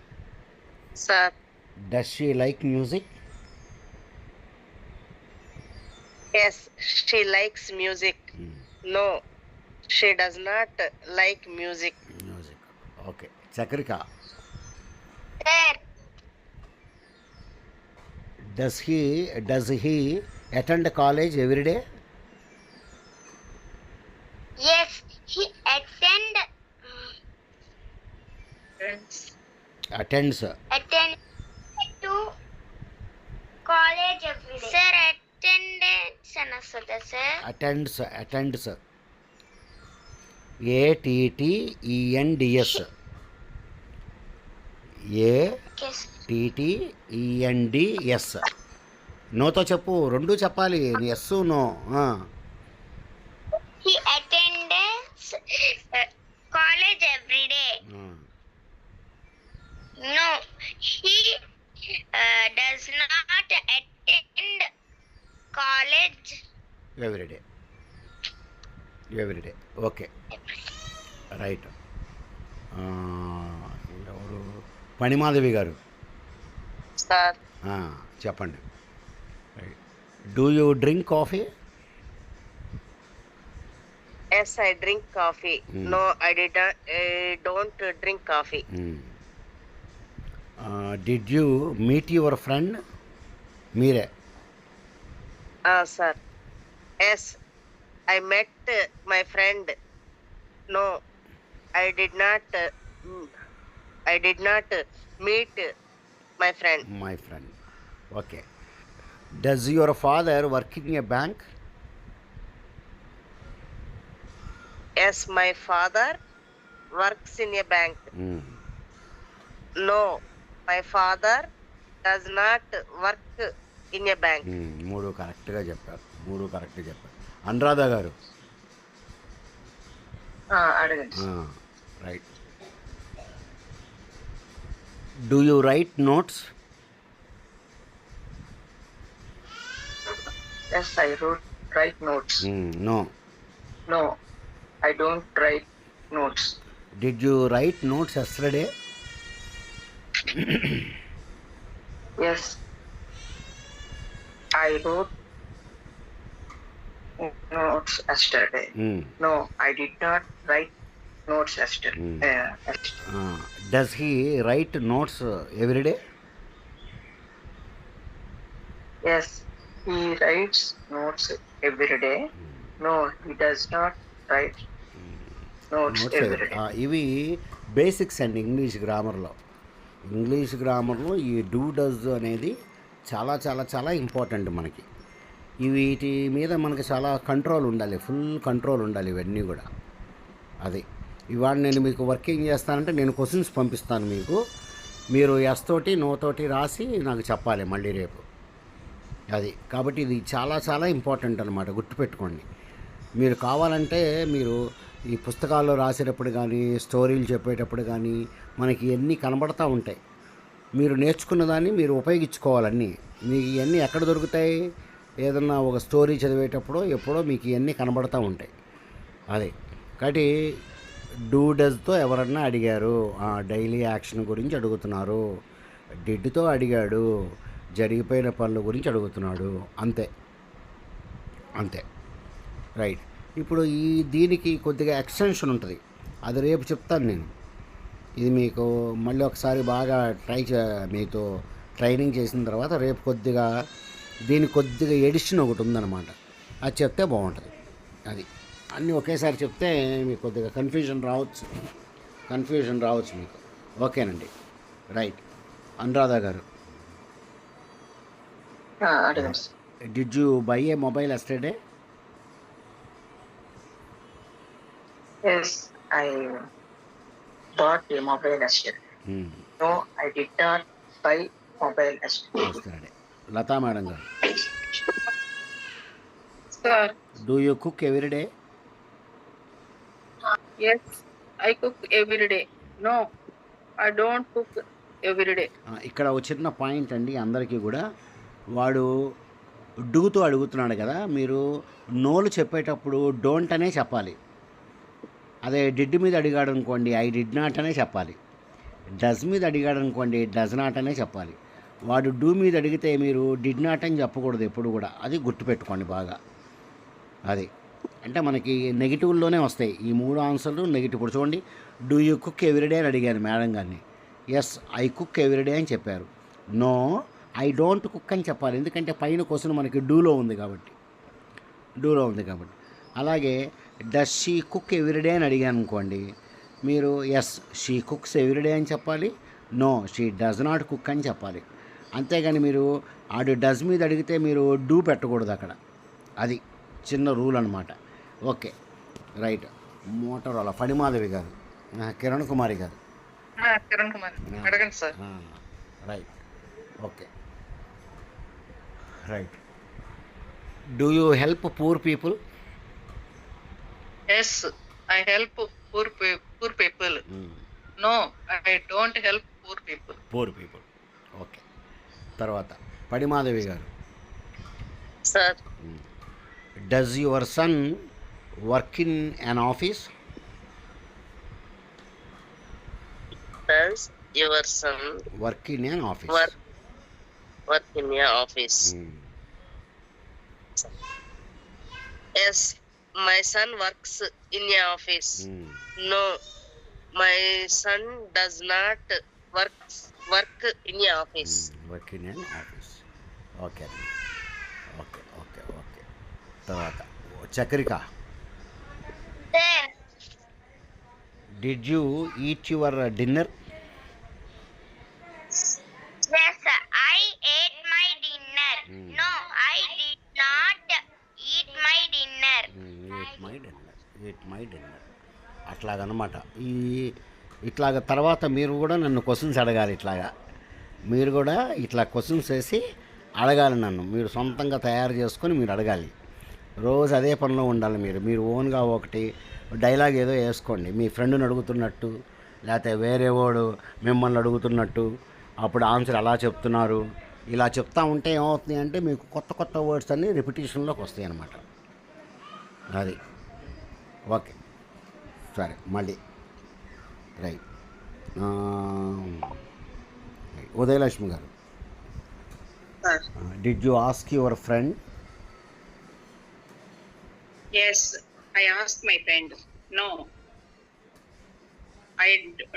E: sir.
B: Does she like music?
E: Yes, she likes music. No, she does not like music.
B: Music. Okay. Chakrika,
F: sir.
B: Does he attend college every day?
F: Yes, he
B: attends
F: to college every day. Sir, attendance అని వస్తుందా సార్?
B: Attends ATTENDS. ATTENDS. నోతో చెప్పు, రెండు చెప్పాలి. Yes, no.
F: He attends college every day. No, he does not attend college
B: everyday. Okay, right. ఎవరు? ఫణిమాధవి గారు,
E: సార్.
B: చెప్పండి. Do you drink coffee?
E: Yes, I drink coffee. No, I don't drink coffee.
B: Did you meet your friend? మీరే.
E: Sir. Yes, I met my friend. No, I did not meet my friend.
B: Okay. Does your father work in a bank?
E: Yes my father works in a bank. No my father does not work in a bank.
B: 3 కరెక్ట్గా చెప్పారు. 3 కరెక్ట్గా చెప్పారు. అనురాధ గారు.
D: అడగండి.
B: Right. Do you write notes?
D: Yes I write notes.
B: No.
D: No I don't write notes.
B: Did you write notes yesterday?
D: Yes, I wrote notes yesterday. No, I did not write notes yesterday.
B: Does he write notes every day?
D: Yes, he writes notes every day. No, he does not write notes every day.
B: ఇవి బేసిక్స్ అండి ఇంగ్లీష్ గ్రామర్లో. ఇంగ్లీష్ గ్రామర్లో ఈ డూ డస్ అనేది చాలా చాలా చాలా ఇంపార్టెంట్ మనకి. వీటి మీద మనకి చాలా కంట్రోల్ ఉండాలి, ఫుల్ కంట్రోల్ ఉండాలి ఇవన్నీ కూడా. అది ఇవాళ నేను మీకు వర్కింగ్ చేస్తానంటే నేను క్వశ్చన్స్ పంపిస్తాను మీకు, మీరు ఎస్ తోటి నో తోటి రాసి నాకు చెప్పాలి మళ్ళీ రేపు. అది కాబట్టి ఇది చాలా చాలా ఇంపార్టెంట్ అనమాట, గుర్తుపెట్టుకోండి. మీరు కావాలంటే మీరు ఈ పుస్తకాల్లో రాసేటప్పుడు కానీ స్టోరీలు చెప్పేటప్పుడు కానీ మనకి ఇవన్నీ కనబడతా ఉంటాయి. మీరు నేర్చుకున్న దాన్ని మీరు ఉపయోగించుకోవాలన్నీ. మీకు ఇవన్నీ ఎక్కడ దొరుకుతాయి? ఏదన్నా ఒక స్టోరీ చదివేటప్పుడో ఎప్పుడో మీకు ఇవన్నీ కనబడతా ఉంటాయి. అదే కాబట్టి డూ డస్తో ఎవరన్నా అడిగారు, డైలీ యాక్షన్ గురించి అడుగుతున్నారు. డిడ్తో అడిగాడు, జరిగిపోయిన పనుల గురించి అడుగుతున్నాడు. అంతే అంతే. రైట్. ఇప్పుడు దీనికి కొద్దిగా ఎక్స్టెన్షన్ ఉంటుంది, అది రేపు చెప్తాను నేను. ఇది మీకు మళ్ళీ ఒకసారి బాగా మీతో ట్రైనింగ్ చేసిన తర్వాత రేపు కొద్దిగా దీనికి కొద్దిగా ఎడిషన్ ఒకటి ఉందన్నమాట, అది చెప్తే బాగుంటుంది. అది అన్నీ ఒకేసారి చెప్తే మీకు కొద్దిగా కన్ఫ్యూజన్ రావచ్చు మీకు. ఓకేనండి. రైట్. అనురాధ గారు. Did you by A mobile yesterday?
D: Yes, I bought a mobile yesterday. No, I did not buy mobile yesterday.
B: Latha madam గారు.
C: Sir.
B: Do you cook every day?
C: Yes, I cook every day. No, I don't cook every day.
B: ఇక్కడ ఒక చిన్న పాయింట్ అండి అందరికీ కూడా. వాడు డూతో అడుగుతున్నాడు కదా, మీరు నోలు చెప్పేటప్పుడు డోంట్ అనే చెప్పాలి. అదే డిడ్ మీద అడిగాడు అనుకోండి ఐ డిడ్ నాట్ అనే చెప్పాలి. డస్ మీద అడిగాడు అనుకోండి డస్ నాట్ అనే చెప్పాలి. వాడు డూ మీద అడిగితే మీరు డిడ్ నాట్ అని చెప్పకూడదు ఎప్పుడు కూడా. అది గుర్తుపెట్టుకోండి బాగా. అది అంటే మనకి నెగిటివ్లోనే వస్తాయి ఈ 3 ఆన్సర్లు నెగిటివ్. ఇప్పుడు చూడండి, డూ యూ కుక్ ఎవ్రీడే అని అడిగాను మేడం గారిని. ఎస్ ఐ కుక్ ఎవ్రీడే అని చెప్పారు. నో ఐ డోంట్ కుక్ అని చెప్పాలి, ఎందుకంటే పైన క్వశ్చన్ మనకి డూలో ఉంది కాబట్టి. అలాగే డస్ షీ కుక్ ఎవ్రీడే అని అడిగాను అనుకోండి, మీరు ఎస్ షీ కుక్స్ ఎవ్రీడే అని చెప్పాలి. No she does not cook అని చెప్పాలి. అంతేగాని మీరు ఆడు డస్ మీద అడిగితే మీరు డూ పెట్టకూడదు అక్కడ. అది చిన్న రూల్ అనమాట. ఓకే. రైట్. మోటరోలా ఫణిమాధవి గారు. కిరణ్ కుమారి గారు.
C: కిరణ్ కుమార్ అడగండి sir.
B: Right. Okay. Right. Do you help poor people?
C: Yes, I help poor people. No, I don't help poor people.
B: Okay. తర్వాత పడిమాధవి గారు.
E: Sir.
B: Does your son work in an office?
E: Does your son
B: work in an office?
E: work in your office? Yes, my son works in your office. No, my son does not work in your office.
B: Work in an office. Okay. తర్వాత Chakrika. Did you eat your dinner?
F: Yes, I ate my dinner. No,
B: it my dinner. అట్లాగనమాట. ఇట్లాగ తర్వాత మీరు కూడా నన్ను క్వశ్చన్స్ అడగాలి. ఇట్లాగా మీరు కూడా ఇట్లా క్వశ్చన్స్ వేసి అడగాలి నన్ను. మీరు సొంతంగా తయారు చేసుకొని మీరు అడగాలి. రోజు అదే పనిలో ఉండాలి. మీరు ఓన్గా ఒకటి డైలాగ్ ఏదో వేసుకోండి, మీ ఫ్రెండ్ని అడుగుతున్నట్టు, లేకపోతే వేరే వాడు మిమ్మల్ని అడుగుతున్నట్టు. అప్పుడు ఆన్సర్ అలా చెప్తున్నారు, ఇలా చెప్తా ఉంటే ఏమవుతుంది అంటే మీకు కొత్త కొత్త వర్డ్స్ అన్నీ రిపిటేషన్లోకి వస్తాయి అన్నమాట. అది ఓకే. సరే మళ్ళీ రైట్. ఉదయలక్ష్మి గారు,
A: sir.
B: Did you ask your friend?
A: Yes, I asked my friend. No, I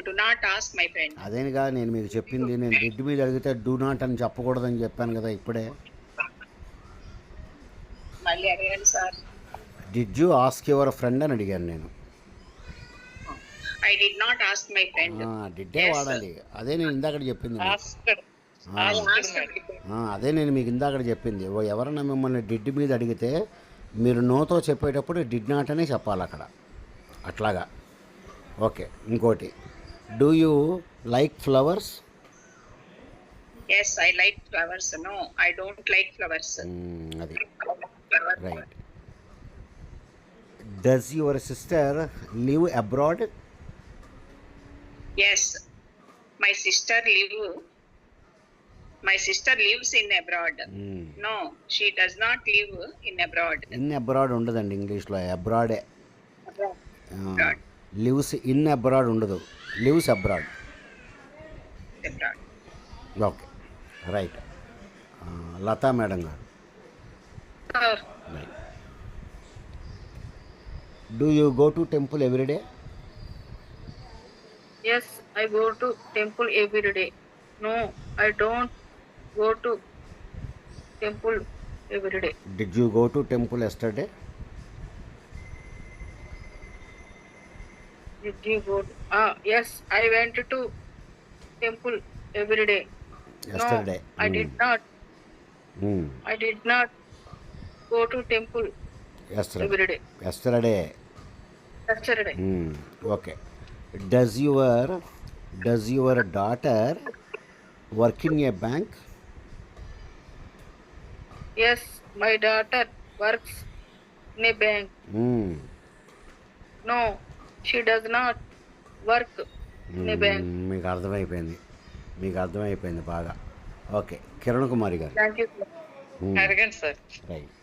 A: do not ask my friend.
B: అదేనిగా నేను మీకు చెప్పింది. నేను డిడ్ మీద అడిగితే డూ నాట్ అని చెప్పకూడదని చెప్పాను కదా ఇప్పుడే.
A: మళ్ళీ అడగండి sir.
B: Did you ask your friend అని అడిగాను నేను.
A: I did not ask my friend.
B: డిడ్డే వాడాలి. అదే నేను ఇందాక చెప్పింది మీకు.
E: Asked.
A: I asked my friend.
B: అదే నేను మీకు ఇందాక చెప్పింది. ఎవరైనా మిమ్మల్ని డిడ్ మీద అడిగితే మీరు నోతో చెప్పేటప్పుడు డిడ్ నాట్ అనే చెప్పాలి అక్కడ. అట్లాగా. ఓకే. ఇంకోటి, do you like flowers?
A: Yes, I like flowers. No, I don't like flowers.
B: అది
A: Flower.
B: Right. Does your sister live abroad?
A: Yes, my sister lives in abroad. No, she does not live in abroad.
B: In abroad ఉండదండి ఇంగ్లీష్లో. అబ్రాడే.
A: Abroad.
B: లివ్స్ ఇన్ అబ్రాడ్ ఉండదు, lives abroad.
A: Abroad.
B: Okay right. Lata madam గారు,
C: sir
B: right. Do you go to temple everyday?
C: yes, I go to temple every day. No, I don't go to temple every day.
B: Did you go to temple yesterday?
C: Did you go to, yes, I went to temple every day.
B: Yesterday.
C: No, I did not go to temple every day.
B: Yesterday.
C: Yesterday.
B: Okay. Does your daughter work in a bank?
C: Yes, my daughter works in a bank. No, she does not work in a bank.
B: మీకు అర్థమైపోయింది బాగా. ఓకే. కిరణ్ కుమారి గారు.
C: Thank you, sir.
E: అడగండి sir.
B: Right.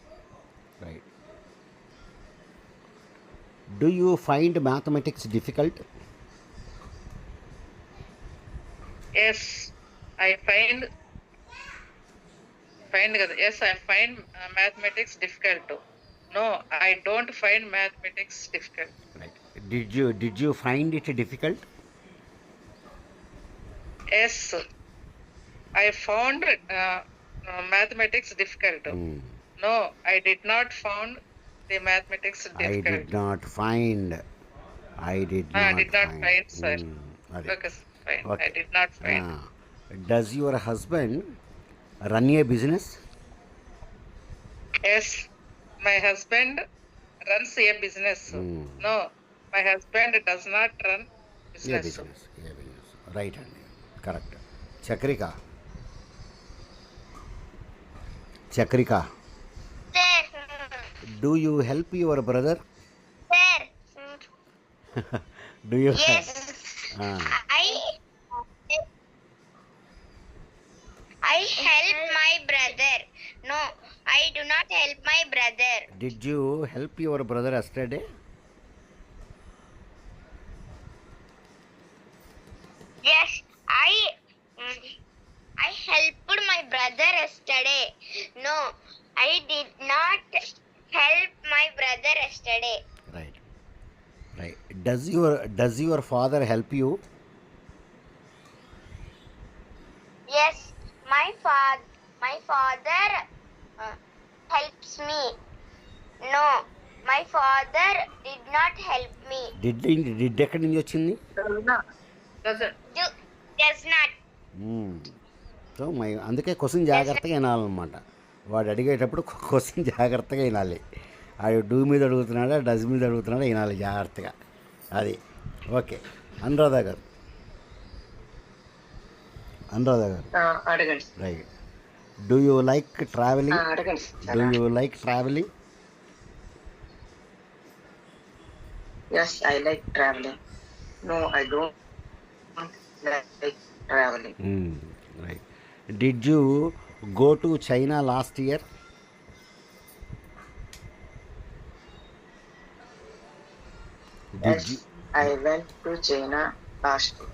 B: Do you find mathematics difficult?
E: Yes, I find కదా. Yes, I find mathematics difficult. No, I don't find mathematics difficult.
B: Right. Did you find it difficult?
E: Yes, I found mathematics difficult. No, I did not found the mathematics
B: I
E: difficult.
B: did not find,
E: sir.
B: అది.
E: Okay, fine.
B: Okay.
E: I did not find.
B: Does your husband run a business?
E: Yes, my husband runs a business. No, my husband does not run business.
B: Right అండి, correct. Chakrika,
F: Sir.
B: Do you help your brother?
F: Sir.
B: Do you
F: Yes. I help my brother. No, I do not help my brother.
B: Did you help your brother yesterday?
F: Yes, I helped my brother yesterday. No, I did not help my brother yesterday.
B: Right. Does your father help you?
F: Yes, my father helps me. No, my father did not help me.
B: Did ఎక్కడి నుంచి వచ్చింది?
C: Doesn't.
F: Does not.
B: సో అందుకే క్వశ్చన్ జాగ్రత్తగా వినాలన్నమాట. వాడు అడిగేటప్పుడు క్వశ్చన్ జాగ్రత్తగా వినాలి. ఆడు డూ మీద అడుగుతున్నాడా డజ్ మీద అడుగుతున్నాడా వినాలి జాగ్రత్తగా. అది ఓకే. అనురాధ గారు
D: అడగండి.
B: Right. Do you like traveling?
D: అడగండి.
B: Do you like traveling?
D: Yes, I like traveling. No, I don't like traveling.
B: Right. Did you go to China last year?
D: Yes, I went to China last year.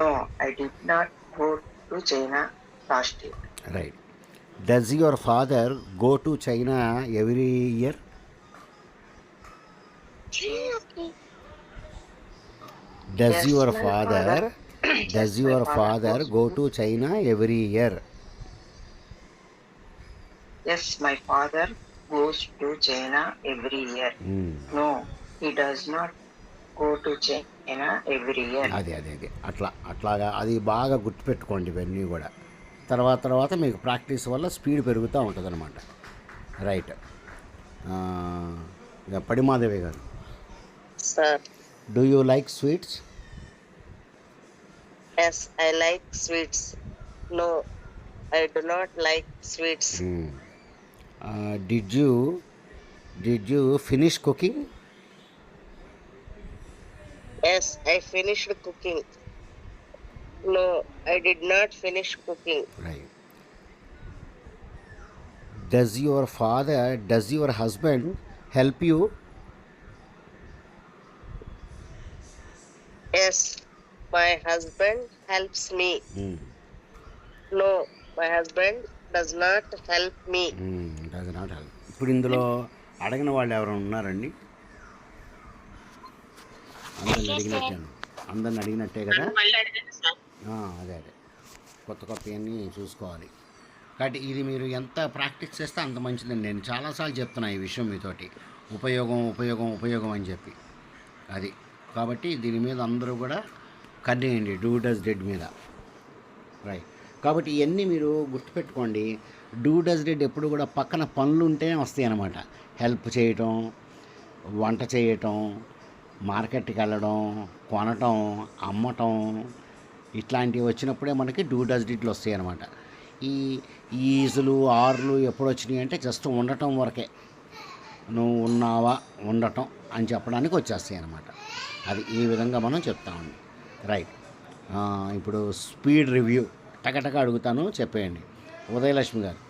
D: No, I did not go to China last year.
B: Right. Does your father go to China every year? Does
D: Yes,
B: your
D: my
B: father does your father go to China every year?
D: Yes, my father goes to China every year. No, he does not go to China every year.
B: అదే అట్లాగా అది బాగా గుర్తుపెట్టుకోండి ఇవన్నీ కూడా. తర్వాత మీకు ప్రాక్టీస్ వల్ల స్పీడ్ పెరుగుతూ ఉంటుంది అనమాట. రైట్. ఇక పడిమాదేవి గారు,
E: Sir,
B: do you like sweets?
E: yes, I like sweets. No, I do not like sweets.
B: Did you finish cooking?
E: Yes, I finished cooking. No, I did not finish cooking.
B: Right. Does your husband help you?
E: Yes, my husband helps me. No, my husband does not help me.
B: Does not help. ఇప్పుడు ఇందులో అడిగిన వాళ్ళు ఎవరైనా ఉన్నారండి? అందరిని అడిగినట్టే కదా.
A: మళ్ళీ అడగండి సార్.
B: అదే కొత్తవన్నీ చూసుకోవాలి. కాబట్టి ఇది మీరు ఎంత ప్రాక్టీస్ చేస్తే అంత మంచిదండి. నేను చాలాసార్లు చెప్తున్నా ఈ విషయం మీతోటి, ఉపయోగం అని చెప్పి. అది కాబట్టి దీని మీద అందరూ కూడా కన్నేయండి, డూ డస్ డెడ్ మీద. రైట్. కాబట్టి ఇవన్నీ మీరు గుర్తుపెట్టుకోండి. డూ డస్ డెడ్ ఎప్పుడు కూడా పక్కన పనులు ఉంటేనే వస్తాయి అన్నమాట. హెల్ప్ చేయటం, వంట చేయటం, మార్కెట్కి వెళ్ళడం, కొనటం, అమ్మటం, ఇట్లాంటివి వచ్చినప్పుడే మనకి డూ డస్ డిడ్లు వస్తాయి అన్నమాట. ఈ ఈజులు ఆర్లు ఎప్పుడు వచ్చినాయి అంటే జస్ట్ ఉండటం వరకే, నువ్వు ఉన్నావా ఉండటం అని చెప్పడానికి వచ్చేస్తాయి అన్నమాట. అది ఈ విధంగా మనం చెప్తామండి. రైట్. ఇప్పుడు స్పీడ్ రివ్యూ టకటక అడుగుతాను, చెప్పేయండి. ఉదయలక్ష్మి గారు,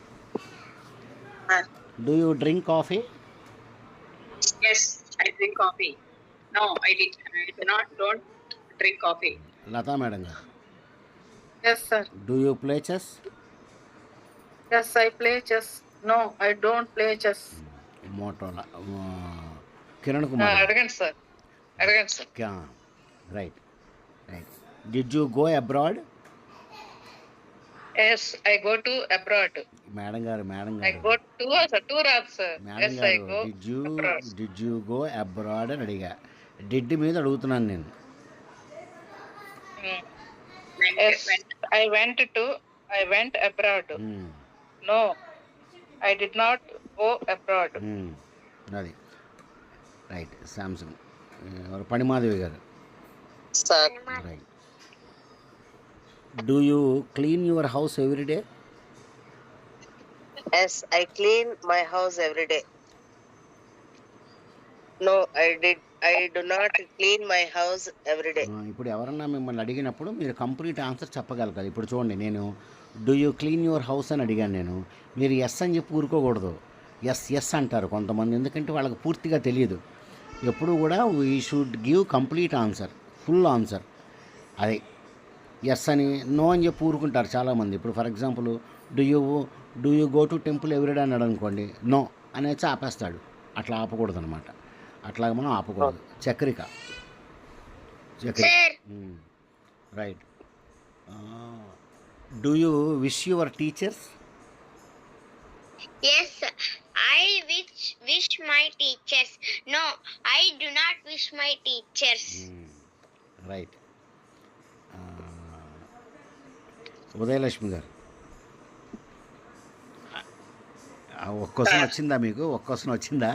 B: do you drink coffee?
A: Yes, I drink coffee. No, I don't drink coffee.
B: Latha madam గారు,
C: Yes, sir.
B: Do you play chess?
C: Yes, I play chess. No, I don't play chess.
B: Motorola Kiran Kumar,
E: అడగండి sir.
B: Right. Did you go abroad?
E: Yes, I go to abroad.
B: Madam గారు
E: I go to a tour also.
B: Madam
E: Yes, I
B: గారు,
E: go abroad.
B: Did you go abroad అని అడిగా. డిడ్ మీద అడుగుతున్నాను నేను.
E: Yes, I went abroad. No, I did not go abroad.
B: అది రైట్. శాంసంగ్ ఎవరు? పణిమాధవి గారు,
E: Sir,
B: right. Do you clean your house every day?
E: yes, I clean my house every day. No, I do not clean my house every day.
B: ఇప్పుడు ఎవరన్నా మిమ్మల్ని అడిగినప్పుడు మీరు కంప్లీట్ ఆన్సర్ చెప్పగలగాలి. ఇప్పుడు చూడండి, నేను do you clean your house అని అడిగాను. నేను మీరు ఎస్ అని చెప్పి ఊరుకోకూడదు. ఎస్ అంటారు కొంతమంది, ఎందుకంటే వాళ్ళకి పూర్తిగా తెలియదు. ఎప్పుడు కూడా we should give complete answer, full answer. అదే ఎస్ అని, నో అని చెప్పి ఊరుకుంటారు చాలామంది. ఇప్పుడు for example do you go to temple everyday అన్నాడు అనుకోండి, నో అనేసి ఆపేస్తాడు. అట్లా ఆపకూడదు అనమాట. అట్లాగే మనం ఆపకూడదు. Chakrika right. Do you wish your teachers?
F: Yes, I wish my teachers. No, I do not wish my teachers.
B: Right. Udayalakshmi గారు, ఒక క్వశ్చన్ వచ్చిందా మీకు? ఒక క్వశ్చన్ వచ్చిందా?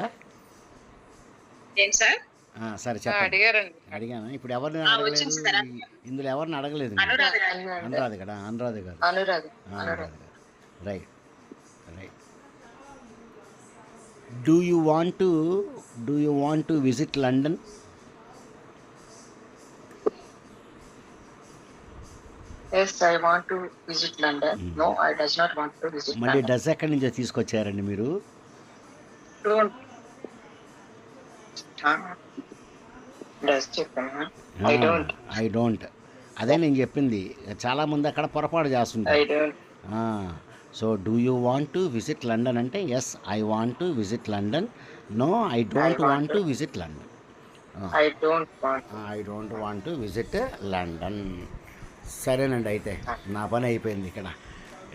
A: ఏం సార్?
B: సరే చెప్పండి.
E: అడిగారండి.
B: అడిగాను. ఇప్పుడు ఎవరిని
A: వచ్చింది సార్.
B: అడగలేదు, ఇందులో ఎవరిని అడగలేదు నేను.
A: అనురాధ గారు.
B: అనురాధ కదా, అనురాధ గారు.
D: అనురాధ.
B: అనురాధ గారు. Right right. Do you want to visit London?
D: Yes, I want to visit London. No, I does not want to visit
B: మళ్ళీ
D: London.
B: డస్ ఎక్కడి నుంచో తీసుకొచ్చారండి మీరు?
D: Don't. Does చెప్పనా? I don't.
B: I don't. అదే నేను చెప్పింది. చాలామంది అక్కడ పొరపాటు చేస్తుంటారు.
D: I don't.
B: So do you want to visit London అంటే yes I want to visit London. No I don't want to visit London.
D: I don't want.
B: I don't want to visit London. సరేనండి, అయితే నా పని అయిపోయింది ఇక్కడ.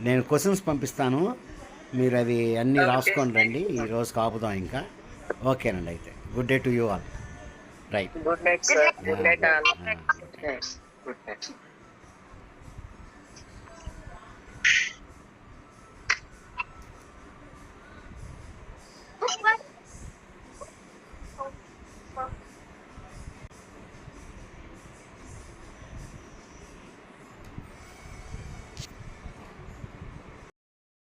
B: నేను క్వశ్చన్స్ పంపిస్తాను, మీరు అవి అన్నీ రాసుకొని రండి. ఈరోజు కాపుదాం ఇంకా. ఓకేనండి, అయితే good day to you all. Right.
D: Good night, sir. Good night, all. Yes. Good night.